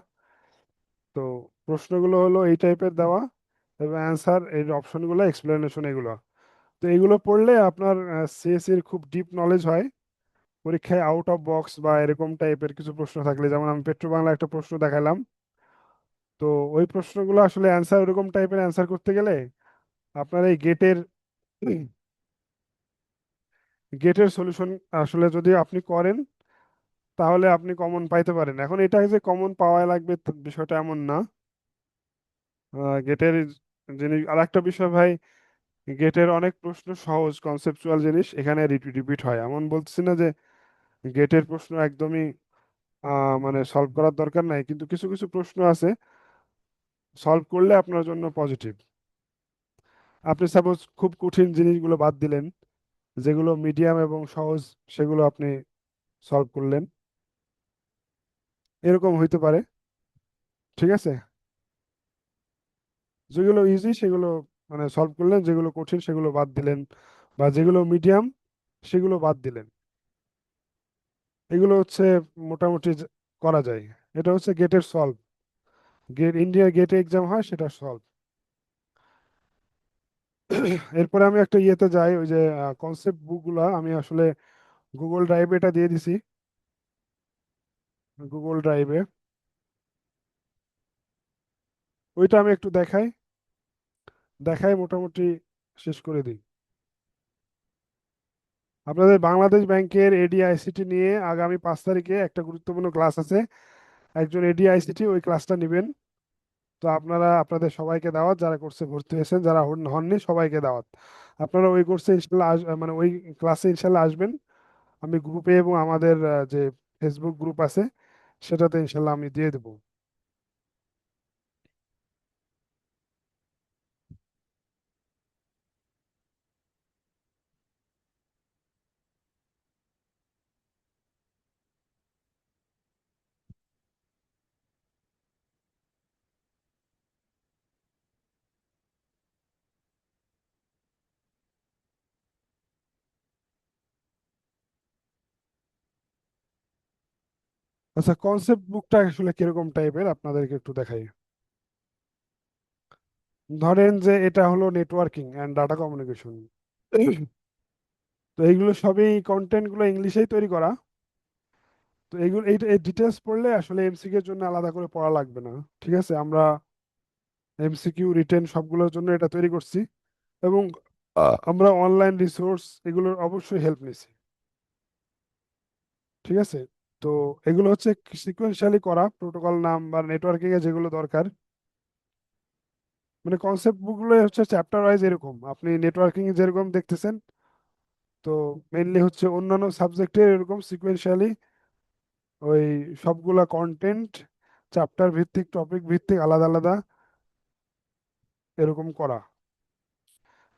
[SPEAKER 1] তো প্রশ্নগুলো হলো এই টাইপের দেওয়া, এবং অ্যান্সার এর অপশনগুলো, এক্সপ্লেনেশন, এগুলো। তো এগুলো পড়লে আপনার সিএসসির খুব ডিপ নলেজ হয়। পরীক্ষায় আউট অফ বক্স বা এরকম টাইপের কিছু প্রশ্ন থাকলে, যেমন আমি পেট্রো বাংলা একটা প্রশ্ন দেখালাম, তো ওই প্রশ্নগুলো আসলে অ্যান্সার, ওরকম টাইপের অ্যান্সার করতে গেলে আপনার এই গেটের গেটের সলিউশন আসলে যদি আপনি করেন, তাহলে আপনি কমন পাইতে পারেন। এখন এটা যে কমন পাওয়া লাগবে বিষয়টা এমন না। গেটের জিনিস আর একটা বিষয় ভাই, গেটের অনেক প্রশ্ন সহজ কনসেপচুয়াল জিনিস এখানে রিপিট রিপিট হয়, এমন বলতেছি না যে গেটের প্রশ্ন একদমই মানে সলভ করার দরকার নাই, কিন্তু কিছু কিছু প্রশ্ন আছে সলভ করলে আপনার জন্য পজিটিভ। আপনি সাপোজ খুব কঠিন জিনিসগুলো বাদ দিলেন, যেগুলো মিডিয়াম এবং সহজ সেগুলো আপনি সলভ করলেন, এরকম হইতে পারে। ঠিক আছে, যেগুলো ইজি সেগুলো মানে সলভ করলেন, যেগুলো কঠিন সেগুলো বাদ দিলেন, বা যেগুলো মিডিয়াম সেগুলো বাদ দিলেন। এগুলো হচ্ছে মোটামুটি করা যায়। এটা হচ্ছে গেটের সলভ, গেট ইন্ডিয়ার গেটে এক্সাম হয় সেটা সলভ। এরপরে আমি একটা ইয়েতে যাই, ওই যে কনসেপ্ট বুকগুলা আমি আসলে গুগল ড্রাইভে এটা দিয়ে দিছি, গুগল ড্রাইভে। ওইটা আমি একটু দেখাই, দেখাই মোটামুটি শেষ করে দিই। আপনাদের বাংলাদেশ ব্যাংকের এডিআইসিটি নিয়ে আগামী 5 তারিখে একটা গুরুত্বপূর্ণ ক্লাস আছে। একজন এডিআইসিটি ওই ক্লাসটা নেবেন। তো আপনারা, আপনাদের সবাইকে দাওয়াত, যারা কোর্সে ভর্তি হয়েছেন, যারা হননি সবাইকে দাওয়াত। আপনারা ওই কোর্সে ইনশাল্লাহ মানে ওই ক্লাসে ইনশাল্লাহ আসবেন। আমি গ্রুপে এবং আমাদের যে ফেসবুক গ্রুপ আছে সেটাতে ইনশাল্লাহ আমি দিয়ে দেবো। আচ্ছা, কনসেপ্ট বুকটা আসলে কিরকম টাইপের আপনাদেরকে একটু দেখাই। ধরেন যে এটা হলো নেটওয়ার্কিং অ্যান্ড ডাটা কমিউনিকেশন। তো এইগুলো সবই কন্টেন্ট গুলো ইংলিশেই তৈরি করা। তো এইগুলো এই ডিটেলস পড়লে আসলে এমসিকিউ এর জন্য আলাদা করে পড়া লাগবে না। ঠিক আছে, আমরা এমসিকিউ রিটেন সবগুলোর জন্য এটা তৈরি করছি, এবং আমরা অনলাইন রিসোর্স এগুলোর অবশ্যই হেল্প নিছি। ঠিক আছে, তো এগুলো হচ্ছে সিকোয়েন্সিয়ালি করা, প্রোটোকল নাম বা নেটওয়ার্কিং এ যেগুলো দরকার। মানে কনসেপ্ট বুকগুলো হচ্ছে চ্যাপ্টার ওয়াইজ, এরকম আপনি নেটওয়ার্কিং এ যেরকম দেখতেছেন, তো মেইনলি হচ্ছে অন্যান্য সাবজেক্টের এরকম সিকোয়েন্সিয়ালি ওই সবগুলা কন্টেন্ট চ্যাপ্টার ভিত্তিক, টপিক ভিত্তিক আলাদা আলাদা এরকম করা।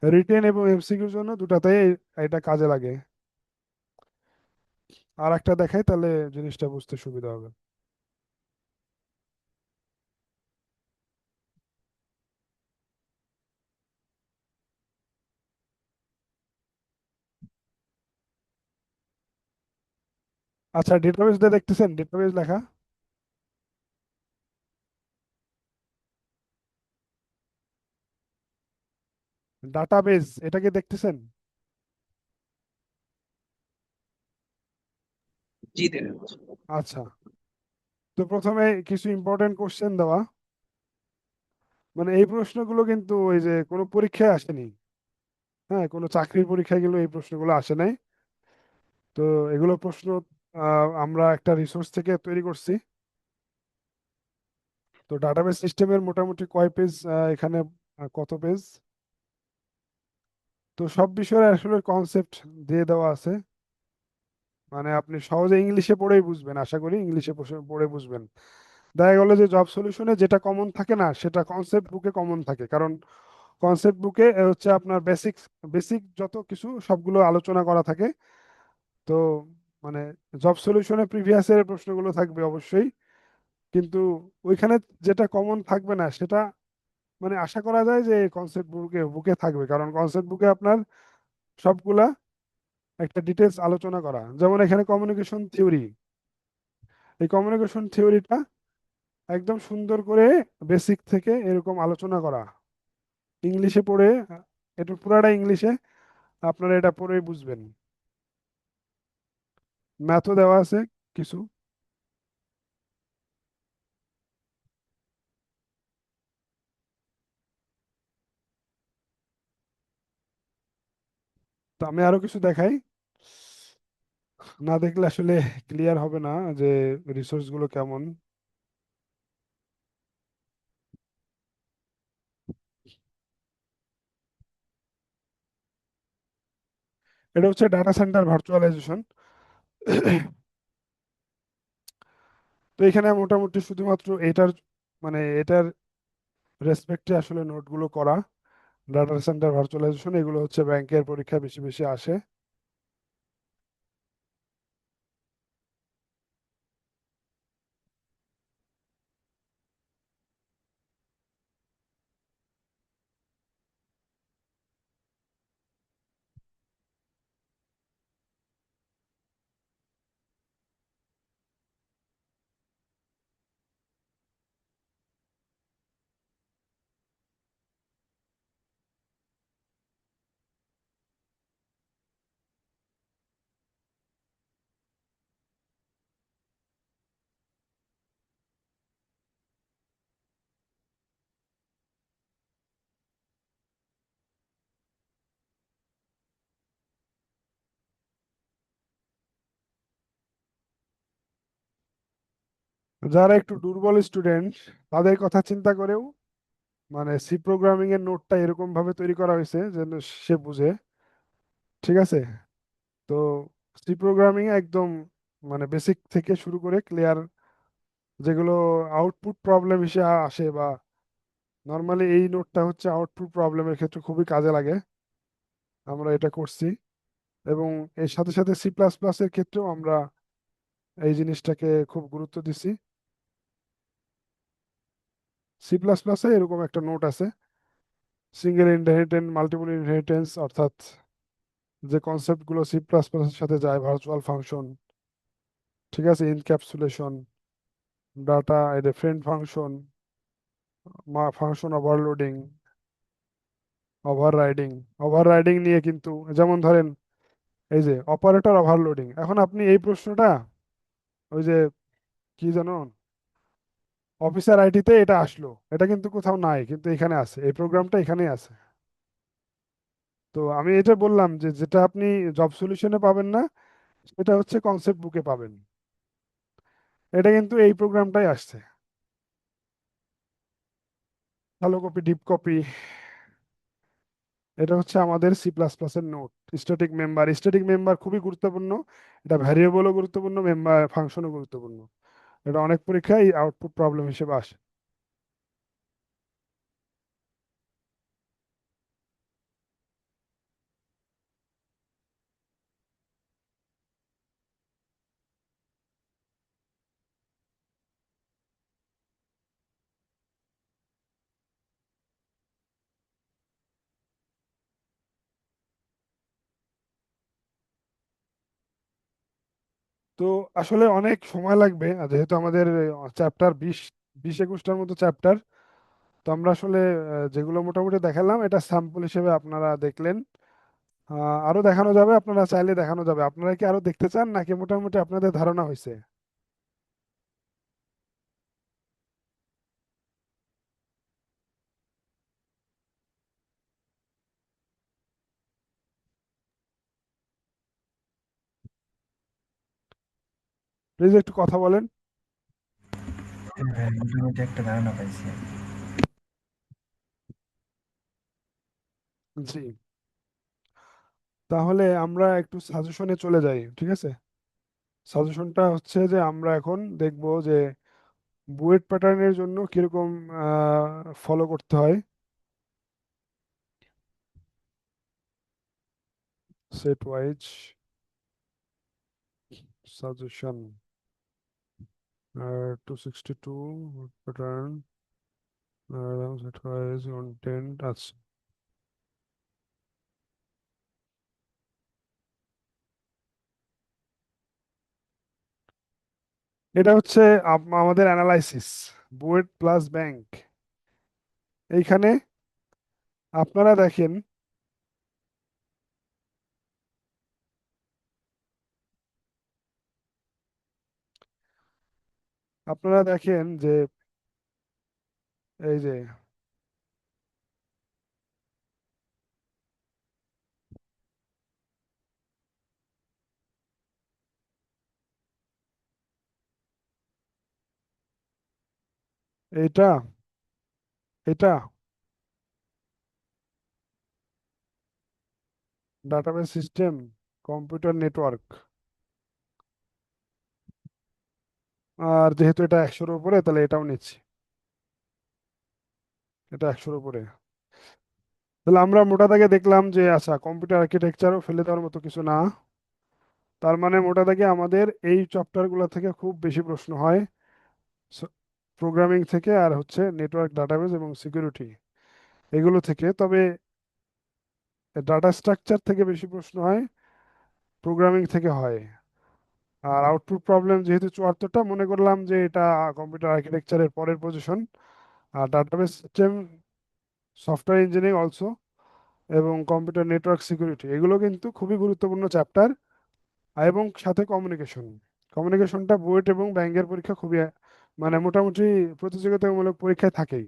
[SPEAKER 1] রিটেন এবং এমসিকিউর জন্য দুটাতেই এটা কাজে লাগে। আর একটা দেখাই, তাহলে জিনিসটা বুঝতে সুবিধা হবে। আচ্ছা, ডেটাবেস দিয়ে দেখতেছেন, ডেটাবেস লেখা? ডাটাবেজ এটাকে দেখতেছেন?
[SPEAKER 5] জি দেখা যাচ্ছে।
[SPEAKER 1] আচ্ছা, তো প্রথমে কিছু ইম্পর্টেন্ট কোশ্চেন দেওয়া, মানে এই প্রশ্নগুলো কিন্তু ওই যে কোনো পরীক্ষায় আসেনি। হ্যাঁ, কোনো চাকরির পরীক্ষায় গেলেও এই প্রশ্নগুলো আসে নাই। তো এগুলো প্রশ্ন আমরা একটা রিসোর্স থেকে তৈরি করছি। তো ডাটাবেস সিস্টেমের মোটামুটি কয় পেজ, এখানে কত পেজ, তো সব বিষয়ের আসলে কনসেপ্ট দিয়ে দেওয়া আছে। মানে আপনি সহজে ইংলিশে পড়েই বুঝবেন, আশা করি ইংলিশে পড়ে বুঝবেন। দেখা গেলো যে জব সলিউশনে যেটা কমন থাকে না সেটা কনসেপ্ট বুকে কমন থাকে, কারণ কনসেপ্ট বুকে হচ্ছে আপনার বেসিক বেসিক যত কিছু সবগুলো আলোচনা করা থাকে। তো মানে জব সলিউশনে প্রিভিয়াস এর প্রশ্নগুলো থাকবে অবশ্যই, কিন্তু ওইখানে যেটা কমন থাকবে না সেটা মানে আশা করা যায় যে কনসেপ্ট বুকে বুকে থাকবে, কারণ কনসেপ্ট বুকে আপনার সবগুলা একটা ডিটেলস আলোচনা করা। যেমন এখানে কমিউনিকেশন থিওরি, এই কমিউনিকেশন থিওরিটা একদম সুন্দর করে বেসিক থেকে এরকম আলোচনা করা, ইংলিশে পড়ে, এটা পুরাটা ইংলিশে, আপনারা এটা পড়েই বুঝবেন। ম্যাথও দেওয়া আছে কিছু। তো আমি আরো কিছু দেখাই, না দেখলে আসলে ক্লিয়ার হবে না যে রিসোর্স গুলো কেমন। এটা হচ্ছে ডাটা সেন্টার ভার্চুয়ালাইজেশন। তো এখানে মোটামুটি শুধুমাত্র এটার মানে এটার রেসপেক্টে আসলে নোটগুলো করা। ডাটা সেন্টার ভার্চুয়ালাইজেশন এগুলো হচ্ছে ব্যাংকের পরীক্ষা বেশি বেশি আসে। যারা একটু দুর্বল স্টুডেন্ট তাদের কথা চিন্তা করেও মানে সি প্রোগ্রামিং এর নোটটা এরকম ভাবে তৈরি করা হয়েছে যেন সে বুঝে। ঠিক আছে, তো সি প্রোগ্রামিং একদম মানে বেসিক থেকে শুরু করে ক্লিয়ার, যেগুলো আউটপুট প্রবলেম হিসেবে আসে বা নর্মালি এই নোটটা হচ্ছে আউটপুট প্রবলেমের ক্ষেত্রে খুবই কাজে লাগে, আমরা এটা করছি। এবং এর সাথে সাথে সি প্লাস প্লাস এর ক্ষেত্রেও আমরা এই জিনিসটাকে খুব গুরুত্ব দিছি। সি প্লাস প্লাসে এরকম একটা নোট আছে, সিঙ্গেল ইনহেরিটেন্স মাল্টিপল ইনহেরিটেন্স, অর্থাৎ যে কনসেপ্টগুলো সি প্লাস প্লাসের সাথে যায়, ভার্চুয়াল ফাংশন, ঠিক আছে, encapsulation, data referent function, function overloading, overriding. Overriding নিয়ে কিন্তু যেমন ধরেন এই যে অপারেটর ওভারলোডিং, এখন আপনি এই প্রশ্নটা ওই যে কি জানো অফিসার আইটিতে এটা আসলো, এটা কিন্তু কোথাও নাই, কিন্তু এখানে আছে, এই প্রোগ্রামটা এখানেই আছে। তো আমি এটা বললাম যে যেটা আপনি জব সলিউশনে পাবেন না সেটা হচ্ছে কনসেপ্ট বুকে পাবেন, এটা কিন্তু এই প্রোগ্রামটাই আসছে। হ্যালো কপি, ডিপ কপি, এটা হচ্ছে আমাদের সি প্লাস প্লাস এর note. Static member, static member খুবই গুরুত্বপূর্ণ, এটা ভ্যারিয়েবলও গুরুত্বপূর্ণ, মেম্বার ফাংশনও গুরুত্বপূর্ণ, এটা অনেক পরীক্ষায় আউটপুট প্রবলেম হিসেবে আসে। তো আসলে অনেক সময় লাগবে, আর যেহেতু আমাদের চ্যাপ্টার 20 21টার মতো চ্যাপ্টার, তো আমরা আসলে যেগুলো মোটামুটি দেখালাম এটা স্যাম্পল হিসেবে আপনারা দেখলেন। আরো দেখানো যাবে, আপনারা চাইলে দেখানো যাবে। আপনারা কি আরো দেখতে চান নাকি মোটামুটি আপনাদের ধারণা হয়েছে? প্লিজ একটু কথা বলেন।
[SPEAKER 2] হ্যাঁ, মোটামুটি একটা ধারণা পাইছি।
[SPEAKER 1] জি, তাহলে আমরা একটু সাজেশনে চলে যাই, ঠিক আছে? সাজেশনটা হচ্ছে যে আমরা এখন দেখব যে বুয়েট প্যাটার্নের জন্য কিরকম ফলো করতে হয়। Set wise suggestion 262 pattern set wise content. আচ্ছা, এটা হচ্ছে আমাদের অ্যানালাইসিস বুয়েট প্লাস ব্যাংক। এইখানে আপনারা দেখেন, আপনারা দেখেন যে এই যে এইটা, এটা ডাটাবেস সিস্টেম, কম্পিউটার নেটওয়ার্ক। আর যেহেতু এটা 100-এর উপরে, তাহলে এটাও নিচ্ছি, এটা 100-এর উপরে। তাহলে আমরা মোটা দাগে দেখলাম যে আচ্ছা, কম্পিউটার আর্কিটেকচারও ফেলে দেওয়ার মতো কিছু না। তার মানে মোটা দাগে আমাদের এই চ্যাপ্টারগুলো থেকে খুব বেশি প্রশ্ন হয়, প্রোগ্রামিং থেকে আর হচ্ছে নেটওয়ার্ক, ডাটাবেস এবং সিকিউরিটি, এগুলো থেকে। তবে ডাটা স্ট্রাকচার থেকে বেশি প্রশ্ন হয়, প্রোগ্রামিং থেকে হয়। আর আউটপুট প্রবলেম যেহেতু 74টা, মনে করলাম যে এটা কম্পিউটার আর্কিটেকচারের পরের পজিশন। আর database system, software engineering also, এবং কম্পিউটার নেটওয়ার্ক সিকিউরিটি, এগুলো কিন্তু খুবই গুরুত্বপূর্ণ চ্যাপ্টার। এবং সাথে কমিউনিকেশন, কমিউনিকেশনটা বুয়েট এবং ব্যাংকের পরীক্ষা খুবই মানে মোটামুটি প্রতিযোগিতামূলক পরীক্ষায় থাকেই।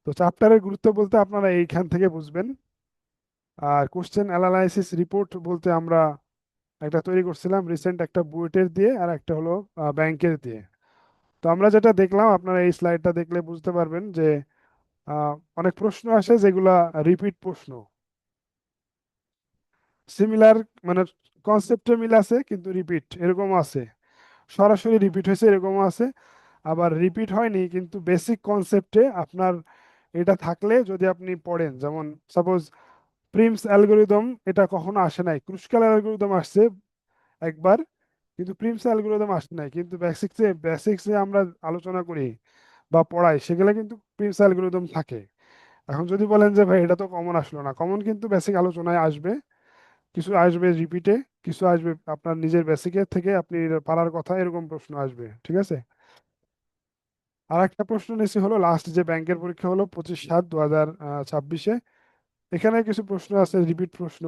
[SPEAKER 1] তো চ্যাপ্টারের গুরুত্ব বলতে আপনারা এইখান থেকে বুঝবেন। আর কোশ্চেন অ্যানালাইসিস রিপোর্ট বলতে আমরা একটা তৈরি করছিলাম রিসেন্ট, একটা বুয়েটের দিয়ে আর একটা হলো ব্যাংকের দিয়ে। তো আমরা যেটা দেখলাম, আপনারা এই স্লাইডটা দেখলে বুঝতে পারবেন যে আহ, অনেক প্রশ্ন আসে যেগুলা রিপিট প্রশ্ন, সিমিলার, মানে কনসেপ্টে মিল আছে কিন্তু রিপিট এরকম আছে, সরাসরি রিপিট হয়েছে এরকমও আছে। আবার রিপিট হয়নি কিন্তু বেসিক কনসেপ্টে আপনার এটা থাকলে যদি আপনি পড়েন, যেমন সাপোজ প্রিমস অ্যালগোরিদম, এটা কখনো আসে নাই। ক্রুশকাল অ্যালগোরিদম আসছে একবার, কিন্তু প্রিমস অ্যালগোরিদম আসে নাই। কিন্তু বেসিক্সে আমরা আলোচনা করি বা পড়াই, সেগুলো কিন্তু প্রিমস অ্যালগোরিদম থাকে। এখন যদি বলেন যে ভাই এটা তো কমন আসলো না, কমন কিন্তু বেসিক আলোচনায় আসবে, কিছু আসবে রিপিটে, কিছু আসবে আপনার নিজের বেসিকের থেকে আপনি পারার কথা, এরকম প্রশ্ন আসবে, ঠিক আছে? আর একটা প্রশ্ন নিয়েছি হলো লাস্ট যে ব্যাংকের পরীক্ষা হলো 25/7/2026-এ, এখানে কিছু প্রশ্ন আছে রিপিট প্রশ্ন।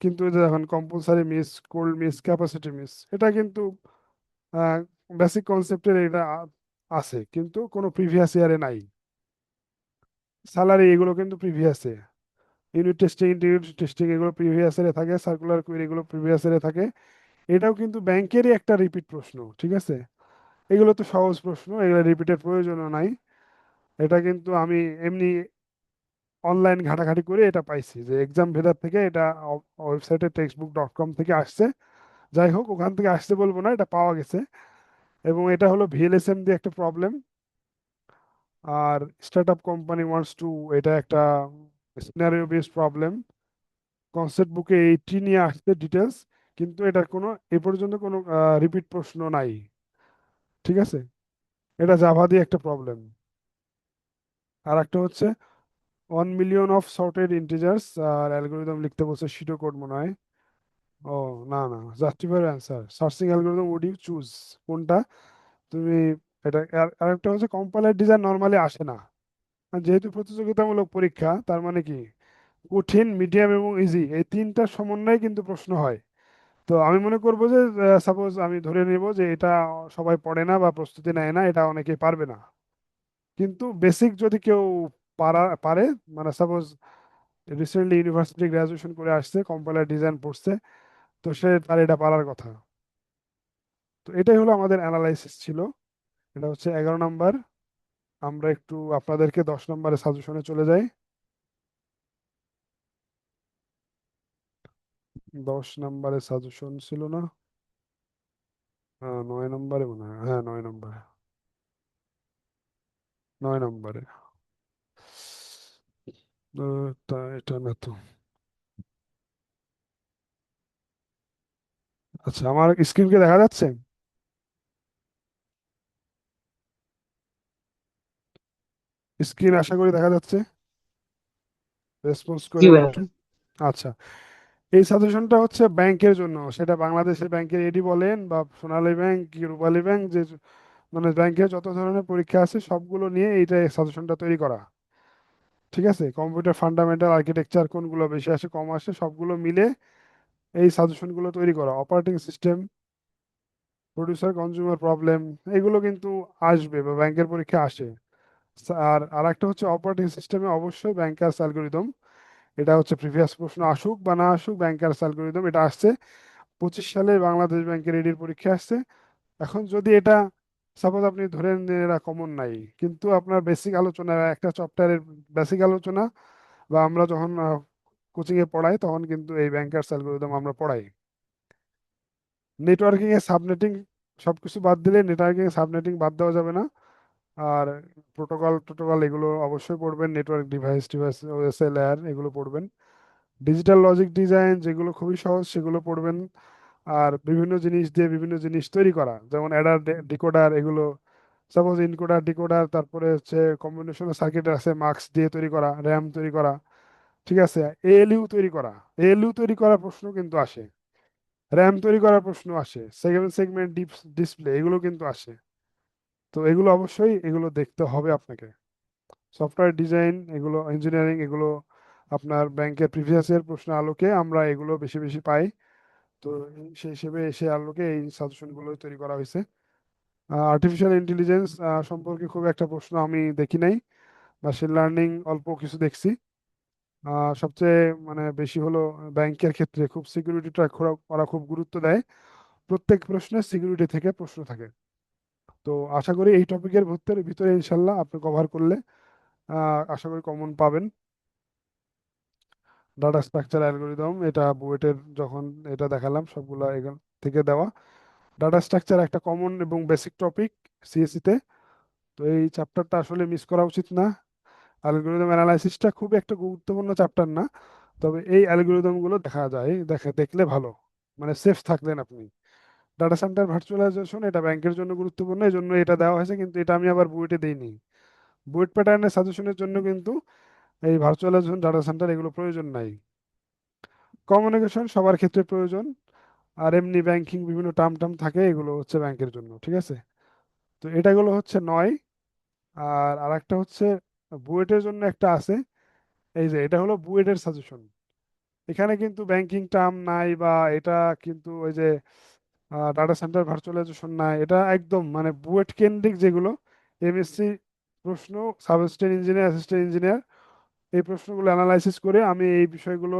[SPEAKER 1] কিন্তু এই যে এখন compulsory miss, cold miss, capacity miss, এটা কিন্তু বেসিক কনসেপ্টের এটা আছে কিন্তু কোনো প্রিভিয়াস ইয়ারে নাই। স্যালারি, এগুলো কিন্তু প্রিভিয়াসে, ইউনিট টেস্টিং, ইন্টিগ্রেটেড টেস্টিং, এগুলো প্রিভিয়াস ইয়ারে থাকে, সার্কুলার কুইরি, এগুলো প্রিভিয়াস ইয়ারে থাকে। এটাও কিন্তু ব্যাংকেরই একটা রিপিট প্রশ্ন, ঠিক আছে? এগুলো তো সহজ প্রশ্ন, এগুলো রিপিটের প্রয়োজনও নাই। এটা কিন্তু আমি এমনি অনলাইন ঘাটাঘাটি করে এটা পাইছি, যে এক্সাম ভেদার থেকে এটা ওয়েবসাইটে textbook.com থেকে আসছে। যাই হোক, ওখান থেকে আসতে বলবো না, এটা পাওয়া গেছে। এবং এটা হলো ভিএলএসএম দিয়ে একটা প্রবলেম। আর start up company wants to, এটা একটা সিনারিও বেসড প্রবলেম। কনসেপ্ট বুকে এইটি নিয়ে আসছে ডিটেলস, কিন্তু এটার কোনো এ পর্যন্ত কোনো রিপিট প্রশ্ন নাই, ঠিক আছে? এটা জাভা দিয়ে একটা প্রবলেম। আর একটা হচ্ছে 1 মিলিয়ন অফ সর্টেড ইন্টিজার্স, আর অ্যালগোরিদম লিখতে বলছে সিটো কোড মনে হয়। ও, না না, justify answer searching algorithm would you choose, কোনটা তুমি এটা আরেকটা হচ্ছে কম্পাইলার ডিজাইন নর্মালি আসে না। আর যেহেতু প্রতিযোগিতামূলক পরীক্ষা, তার মানে কি কঠিন, মিডিয়াম এবং ইজি এই তিনটার সমন্বয়ে কিন্তু প্রশ্ন হয়। তো আমি মনে করবো যে সাপোজ আমি ধরে নেব যে এটা সবাই পড়ে না বা প্রস্তুতি নেয় না, এটা অনেকেই পারবে না। কিন্তু বেসিক যদি কেউ পারে, মানে সাপোজ রিসেন্টলি ইউনিভার্সিটি গ্রাজুয়েশন করে আসছে, কম্পাইলার ডিজাইন পড়ছে, তো সে তার এটা পারার কথা। তো এটাই হলো আমাদের অ্যানালাইসিস ছিল। এটা হচ্ছে 11 নাম্বার। আমরা একটু আপনাদেরকে 10 নাম্বারের সাজেশনে চলে যাই। 10 নাম্বারের সাজেশন ছিল না? হ্যাঁ, 9 নাম্বারে মনে হয়, হ্যাঁ 9 নাম্বারে। 9 নাম্বারে। এটা না তো। আচ্ছা, আমার স্ক্রিনকে দেখা যাচ্ছে? স্ক্রিন আশা করি দেখা যাচ্ছে। রেসপন্স
[SPEAKER 5] জি
[SPEAKER 1] করেন
[SPEAKER 5] ভাইয়া।
[SPEAKER 1] একটু। আচ্ছা, এই সাজেশনটা হচ্ছে ব্যাংকের জন্য, সেটা বাংলাদেশের ব্যাংকের এডি বলেন বা সোনালী ব্যাংক কি রূপালী ব্যাংক, যে মানে ব্যাংকের যত ধরনের পরীক্ষা আছে সবগুলো নিয়ে এইটা সাজেশনটা তৈরি করা। ঠিক আছে, কম্পিউটার ফান্ডামেন্টাল আর্কিটেকচার কোনগুলো বেশি আসে কম আসে সবগুলো মিলে এই সাজেশনগুলো তৈরি করা। Operating system, producer consumer problem, এগুলো কিন্তু আসবে বা ব্যাংকের পরীক্ষা আসে। আর আরেকটা হচ্ছে অপারেটিং সিস্টেমে অবশ্যই ব্যাংকার্স অ্যালগরিদম। এটা হচ্ছে প্রিভিয়াস প্রশ্ন আসুক বা না আসুক, ব্যাংকার্স অ্যালগরিদম এটা আসছে 25 সালে বাংলাদেশ ব্যাংকের এডির পরীক্ষা আসছে। এখন যদি এটা সাপোজ আপনি ধরে নিন এরা কমন নাই, কিন্তু আপনার বেসিক আলোচনা, একটা চ্যাপ্টারের বেসিক আলোচনা, বা আমরা যখন কোচিং এ পড়াই তখন কিন্তু এই ব্যাংকার্স অ্যালগরিদম আমরা পড়াই। নেটওয়ার্কিং এ সাবনেটিং সবকিছু বাদ দিলে, নেটওয়ার্কিং এ সাবনেটিং বাদ দেওয়া যাবে না। আর প্রোটোকল টোটোকল এগুলো অবশ্যই পড়বেন, নেটওয়ার্ক ডিভাইস টিভাইস ওএসএ লেয়ার এগুলো পড়বেন। ডিজিটাল লজিক ডিজাইন যেগুলো খুবই সহজ সেগুলো পড়বেন। আর বিভিন্ন জিনিস দিয়ে বিভিন্ন জিনিস তৈরি করা, যেমন অ্যাডার, ডিকোডার, এগুলো সাপোজ ইনকোডার ডিকোডার, তারপরে হচ্ছে কম্বিনেশন সার্কিট আছে মার্কস দিয়ে তৈরি করা, র্যাম তৈরি করা। ঠিক আছে, এএলইউ তৈরি করা, এএলইউ তৈরি করার প্রশ্ন কিন্তু আসে, র্যাম তৈরি করার প্রশ্ন আসে, সেগমেন্ট সেগমেন্ট ডিসপ্লে এগুলো কিন্তু আসে। তো এগুলো অবশ্যই এগুলো দেখতে হবে আপনাকে। সফটওয়্যার ডিজাইন এগুলো, ইঞ্জিনিয়ারিং এগুলো আপনার ব্যাংকের প্রিভিয়াস ইয়ার প্রশ্নের আলোকে আমরা এগুলো বেশি বেশি পাই। তো সেই হিসেবে সে আলোকে এই সাজেশনগুলো তৈরি করা হয়েছে। আর্টিফিশিয়াল ইন্টেলিজেন্স সম্পর্কে খুব একটা প্রশ্ন আমি দেখি নাই, মেশিন লার্নিং অল্প কিছু দেখছি। সবচেয়ে মানে বেশি হলো ব্যাংকের ক্ষেত্রে খুব সিকিউরিটিটা ওরা খুব গুরুত্ব দেয়, প্রত্যেক প্রশ্নে সিকিউরিটি থেকে প্রশ্ন থাকে। তো আশা করি এই টপিকের ভিতরে ভিতরে ইনশাল্লাহ আপনি কভার করলে আশা করি কমন পাবেন। ডাটা স্ট্রাকচার অ্যালগোরিদম এটা বুয়েটের যখন এটা দেখালাম সবগুলা এখান থেকে দেওয়া। ডাটা স্ট্রাকচার একটা কমন এবং বেসিক টপিক সিএসসি তে। তো এই চ্যাপ্টারটা আসলে মিস করা উচিত না। অ্যালগোরিদম অ্যানালাইসিসটা খুব একটা গুরুত্বপূর্ণ চ্যাপ্টার না, তবে এই অ্যালগোরিদম গুলো দেখা যায়, দেখলে ভালো, মানে সেফ থাকলেন আপনি। ডাটা সেন্টার ভার্চুয়ালাইজেশন এটা ব্যাংকের জন্য গুরুত্বপূর্ণ, এই জন্য এটা দেওয়া হয়েছে, কিন্তু এটা আমি আবার বুয়েটে দেইনি। বুয়েট প্যাটার্নের সাজেশনের জন্য কিন্তু এই ভার্চুয়ালাইজেশন, ডাটা সেন্টার এগুলো প্রয়োজন নাই। কমিউনিকেশন সবার ক্ষেত্রে প্রয়োজন। আর এমনি ব্যাংকিং বিভিন্ন টার্ম টার্ম থাকে, এগুলো হচ্ছে ব্যাংকের জন্য। ঠিক আছে, তো এটাগুলো হচ্ছে 9। আর আরেকটা হচ্ছে বুয়েটের জন্য একটা আছে, এই যে এটা হলো বুয়েটের সাজেশন। এখানে কিন্তু ব্যাংকিং টার্ম নাই, বা এটা কিন্তু ওই যে ডাটা সেন্টার ভার্চুয়ালাইজেশন নাই, এটা একদম মানে বুয়েট কেন্দ্রিক যেগুলো এমএসসি প্রশ্ন, সাবঅ্যাসিস্ট্যান্ট ইঞ্জিনিয়ার, অ্যাসিস্ট্যান্ট ইঞ্জিনিয়ার, এই প্রশ্নগুলো অ্যানালাইসিস করে আমি এই বিষয়গুলো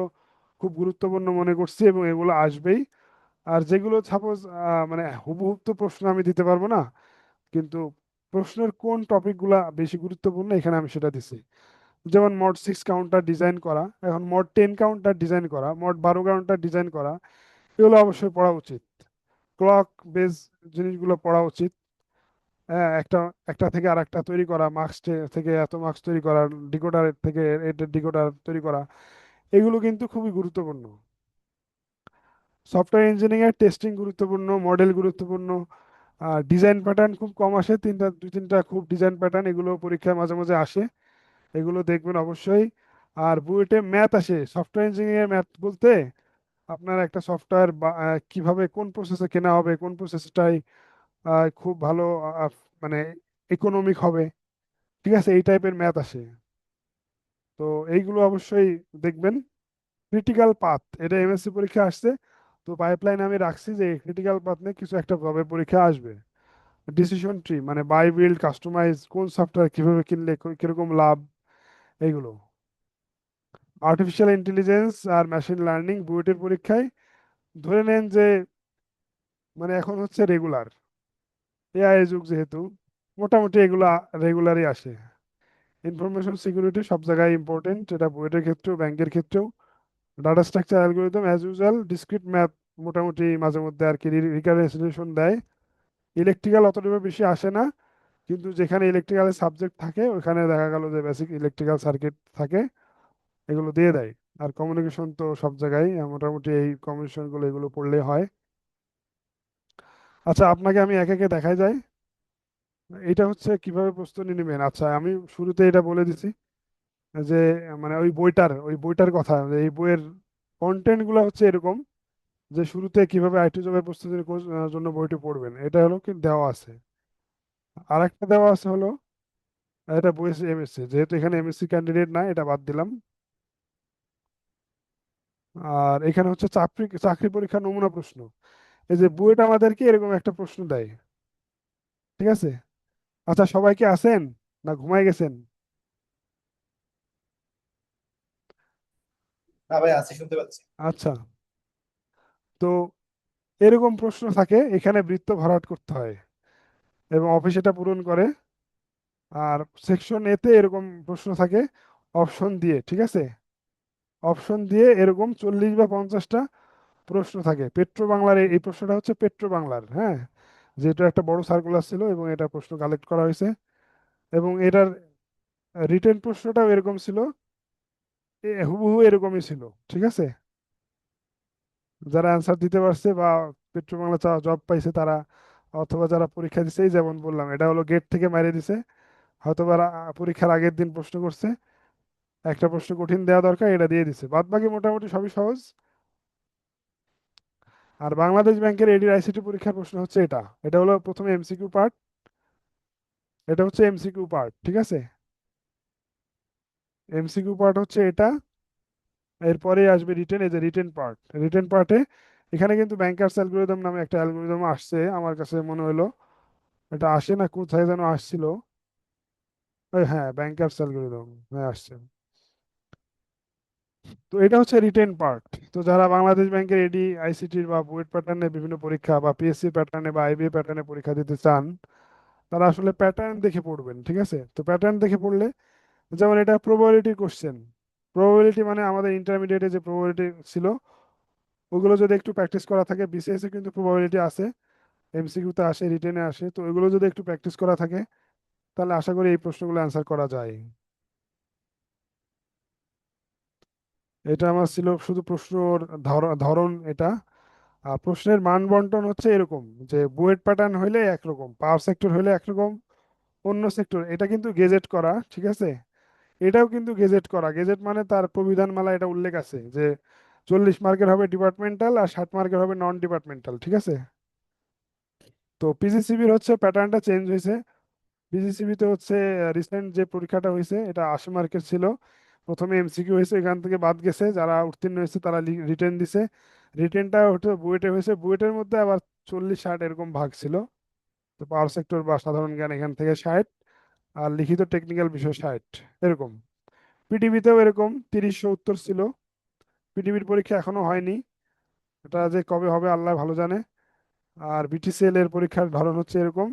[SPEAKER 1] খুব গুরুত্বপূর্ণ মনে করছি এবং এগুলো আসবেই। আর যেগুলো সাপোজ মানে হুবহু তো প্রশ্ন আমি দিতে পারবো না, কিন্তু প্রশ্নের কোন টপিকগুলা বেশি গুরুত্বপূর্ণ এখানে আমি সেটা দিছি। যেমন মড 6 কাউন্টার ডিজাইন করা, এখন মড 10 কাউন্টার ডিজাইন করা, মড 12 কাউন্টার ডিজাইন করা, এগুলো অবশ্যই পড়া উচিত। ক্লক বেস জিনিসগুলো পড়া উচিত। হ্যাঁ, একটা একটা থেকে আরেকটা তৈরি করা, মার্কস থেকে এত মার্কস তৈরি করা, ডিকোডার থেকে এটা ডিকোডার তৈরি করা, এগুলো কিন্তু খুবই গুরুত্বপূর্ণ। সফটওয়্যার ইঞ্জিনিয়ারিং টেস্টিং গুরুত্বপূর্ণ, মডেল গুরুত্বপূর্ণ। ডিজাইন প্যাটার্ন খুব কম আসে, দুই তিনটা খুব ডিজাইন প্যাটার্ন, এগুলো পরীক্ষায় মাঝে মাঝে আসে, এগুলো দেখবেন অবশ্যই। আর বুয়েটে ম্যাথ আসে, সফটওয়্যার ইঞ্জিনিয়ারিং ম্যাথ বলতে আপনার একটা সফটওয়্যার কিভাবে কোন প্রসেসে কেনা হবে, কোন প্রসেসটাই খুব ভালো মানে ইকোনমিক হবে, ঠিক আছে, এই টাইপের ম্যাথ আসে। তো এইগুলো অবশ্যই দেখবেন। ক্রিটিক্যাল পাথ, এটা এমএসসি পরীক্ষা আসছে, তো পাইপলাইন আমি রাখছি যে ক্রিটিক্যাল পাথ নিয়ে কিছু একটা জবের পরীক্ষা আসবে। ডিসিশন ট্রি মানে বাই বিল্ড কাস্টমাইজ, কোন সফটওয়্যার কিভাবে কিনলে কিরকম লাভ, এইগুলো। আর্টিফিশিয়াল ইন্টেলিজেন্স আর মেশিন লার্নিং বুয়েটের পরীক্ষায় ধরে নেন যে মানে এখন হচ্ছে রেগুলার, এআই যুগ যেহেতু, মোটামুটি এগুলা রেগুলারই আসে। ইনফরমেশন সিকিউরিটি সব জায়গায় ইম্পর্টেন্ট, এটা বুয়েটের ক্ষেত্রেও ব্যাংকের ক্ষেত্রেও। Data structure algorithm as usual, discrete math মোটামুটি মাঝে মধ্যে আর কি রিকারেন্স রেজলিউশন দেয়। ইলেকট্রিক্যাল অতটা বেশি আসে না, কিন্তু যেখানে ইলেকট্রিক্যালের সাবজেক্ট থাকে ওখানে দেখা গেল যে বেসিক ইলেকট্রিক্যাল সার্কিট থাকে, এগুলো দিয়ে দেয়। আর কমিউনিকেশন তো সব জায়গায় মোটামুটি এই কমিউনিকেশনগুলো এগুলো পড়লেই হয়। আচ্ছা, আপনাকে আমি একে একে দেখাই যায়। এটা হচ্ছে কিভাবে প্রস্তুতি নেবেন। আচ্ছা, আমি শুরুতে এটা বলে দিছি যে মানে ওই বইটার কথা, যে এই বইয়ের কন্টেন্ট গুলো হচ্ছে এরকম, যে শুরুতে কিভাবে আইটি জবের প্রস্তুতির জন্য বইটি পড়বেন, এটা হলো কি দেওয়া আছে। আর একটা দেওয়া আছে হলো, এটা বই এমএসসি, যেহেতু এখানে এমএসসি ক্যান্ডিডেট না, এটা বাদ দিলাম। আর এখানে হচ্ছে চাকরি চাকরি পরীক্ষার নমুনা প্রশ্ন। এই যে বুয়েট আমাদেরকে এরকম একটা প্রশ্ন দেয়, ঠিক আছে। আচ্ছা, সবাই কি আছেন না ঘুমাই গেছেন?
[SPEAKER 3] না ভাই, আছি, শুনতে পাচ্ছি।
[SPEAKER 1] আচ্ছা, তো এরকম প্রশ্ন থাকে, এখানে বৃত্ত ভরাট করতে হয় এবং অফিস এটা পূরণ করে। আর সেকশন এতে এরকম প্রশ্ন থাকে অপশন দিয়ে, ঠিক আছে। অপশন দিয়ে এরকম 40 বা 50টা প্রশ্ন থাকে। পেট্রো বাংলার এই প্রশ্নটা হচ্ছে পেট্রো বাংলার, হ্যাঁ, যেটা একটা বড় সার্কুলার ছিল এবং এটা প্রশ্ন কালেক্ট করা হয়েছে। এবং এটার রিটেন প্রশ্নটাও এরকম ছিল, হুবহু এরকমই ছিল, ঠিক আছে। যারা অ্যান্সার দিতে পারছে বা পেট্রো বাংলা জব পাইছে তারা, অথবা যারা পরীক্ষা দিছে, এই যেমন বললাম এটা হলো গেট থেকে মাইরে দিছে, হয়তো বা পরীক্ষার আগের দিন প্রশ্ন করছে, একটা প্রশ্ন কঠিন দেওয়া দরকার, এটা দিয়ে দিছে, বাদ বাকি মোটামুটি সবই সহজ। আর বাংলাদেশ ব্যাংকের এডির আইসিটি পরীক্ষার প্রশ্ন হচ্ছে এটা, এটা হলো প্রথমে এমসিকিউ পার্ট, এটা হচ্ছে এমসিকিউ পার্ট, ঠিক আছে। এমসিকিউ পার্ট হচ্ছে এটা, এরপরে আসবে রিটেন, এই যে রিটেন পার্ট। রিটেন পার্টে এখানে কিন্তু ব্যাংকার্স অ্যালগোরিদম নামে একটা অ্যালগোরিদম আসছে, আমার কাছে মনে হলো এটা আসে না, কোথায় যেন আসছিল, ওই হ্যাঁ ব্যাংকার্স অ্যালগোরিদম, হ্যাঁ আসছে। তো এটা হচ্ছে রিটেন পার্ট। তো যারা বাংলাদেশ ব্যাংকের এডি আইসিটির বা বুয়েট প্যাটার্নে বিভিন্ন পরীক্ষা বা পিএসসি প্যাটার্নে বা আইবিএ প্যাটার্নে পরীক্ষা দিতে চান, তারা আসলে প্যাটার্ন দেখে পড়বেন, ঠিক আছে। তো প্যাটার্ন দেখে পড়লে, যেমন এটা প্রবাবিলিটি কোশ্চেন, প্রবাবিলিটি মানে আমাদের ইন্টারমিডিয়েটে যে প্রবাবিলিটি ছিল ওগুলো যদি একটু প্র্যাকটিস করা থাকে, বিসিএস এ কিন্তু প্রবাবিলিটি আছে, এমসিকিউতে আসে, রিটেনে আসে, তো ওইগুলো যদি একটু প্র্যাকটিস করা থাকে তাহলে আশা করি এই প্রশ্নগুলো অ্যান্সার করা যায়। এটা আমার ছিল শুধু প্রশ্নর ধরন এটা। আর প্রশ্নের মান বন্টন হচ্ছে এরকম, যে বুয়েট প্যাটার্ন হইলে একরকম, পাওয়ার সেক্টর হইলে একরকম, অন্য সেক্টর, এটা কিন্তু গেজেট করা, ঠিক আছে। এটাও কিন্তু গেজেট করা, গেজেট মানে তার প্রবিধানমালা এটা উল্লেখ আছে যে 40 মার্কের হবে ডিপার্টমেন্টাল আর 60 মার্কের হবে নন ডিপার্টমেন্টাল, ঠিক আছে। তো পিজিসিবির হচ্ছে প্যাটার্নটা চেঞ্জ হয়েছে। পিজিসিবিতে হচ্ছে রিসেন্ট যে পরীক্ষাটা হয়েছে এটা 80 মার্কের ছিল, প্রথমে এমসিকিউ হয়েছে, এখান থেকে বাদ গেছে, যারা উত্তীর্ণ হয়েছে তারা রিটেন দিছে। রিটেনটা হচ্ছে বুয়েটে হয়েছে, বুয়েটের মধ্যে আবার 40-60 এরকম ভাগ ছিল। তো পাওয়ার সেক্টর বা সাধারণ জ্ঞান এখান থেকে 60, আর লিখিত টেকনিক্যাল বিষয় 60, এরকম। পিডিবিতেও এরকম 30-70 ছিল। পিডিবির পরীক্ষা এখনো হয়নি, এটা যে কবে হবে আল্লাহ ভালো জানে। আর বিটিসিএল এর পরীক্ষার ধরন হচ্ছে এরকম,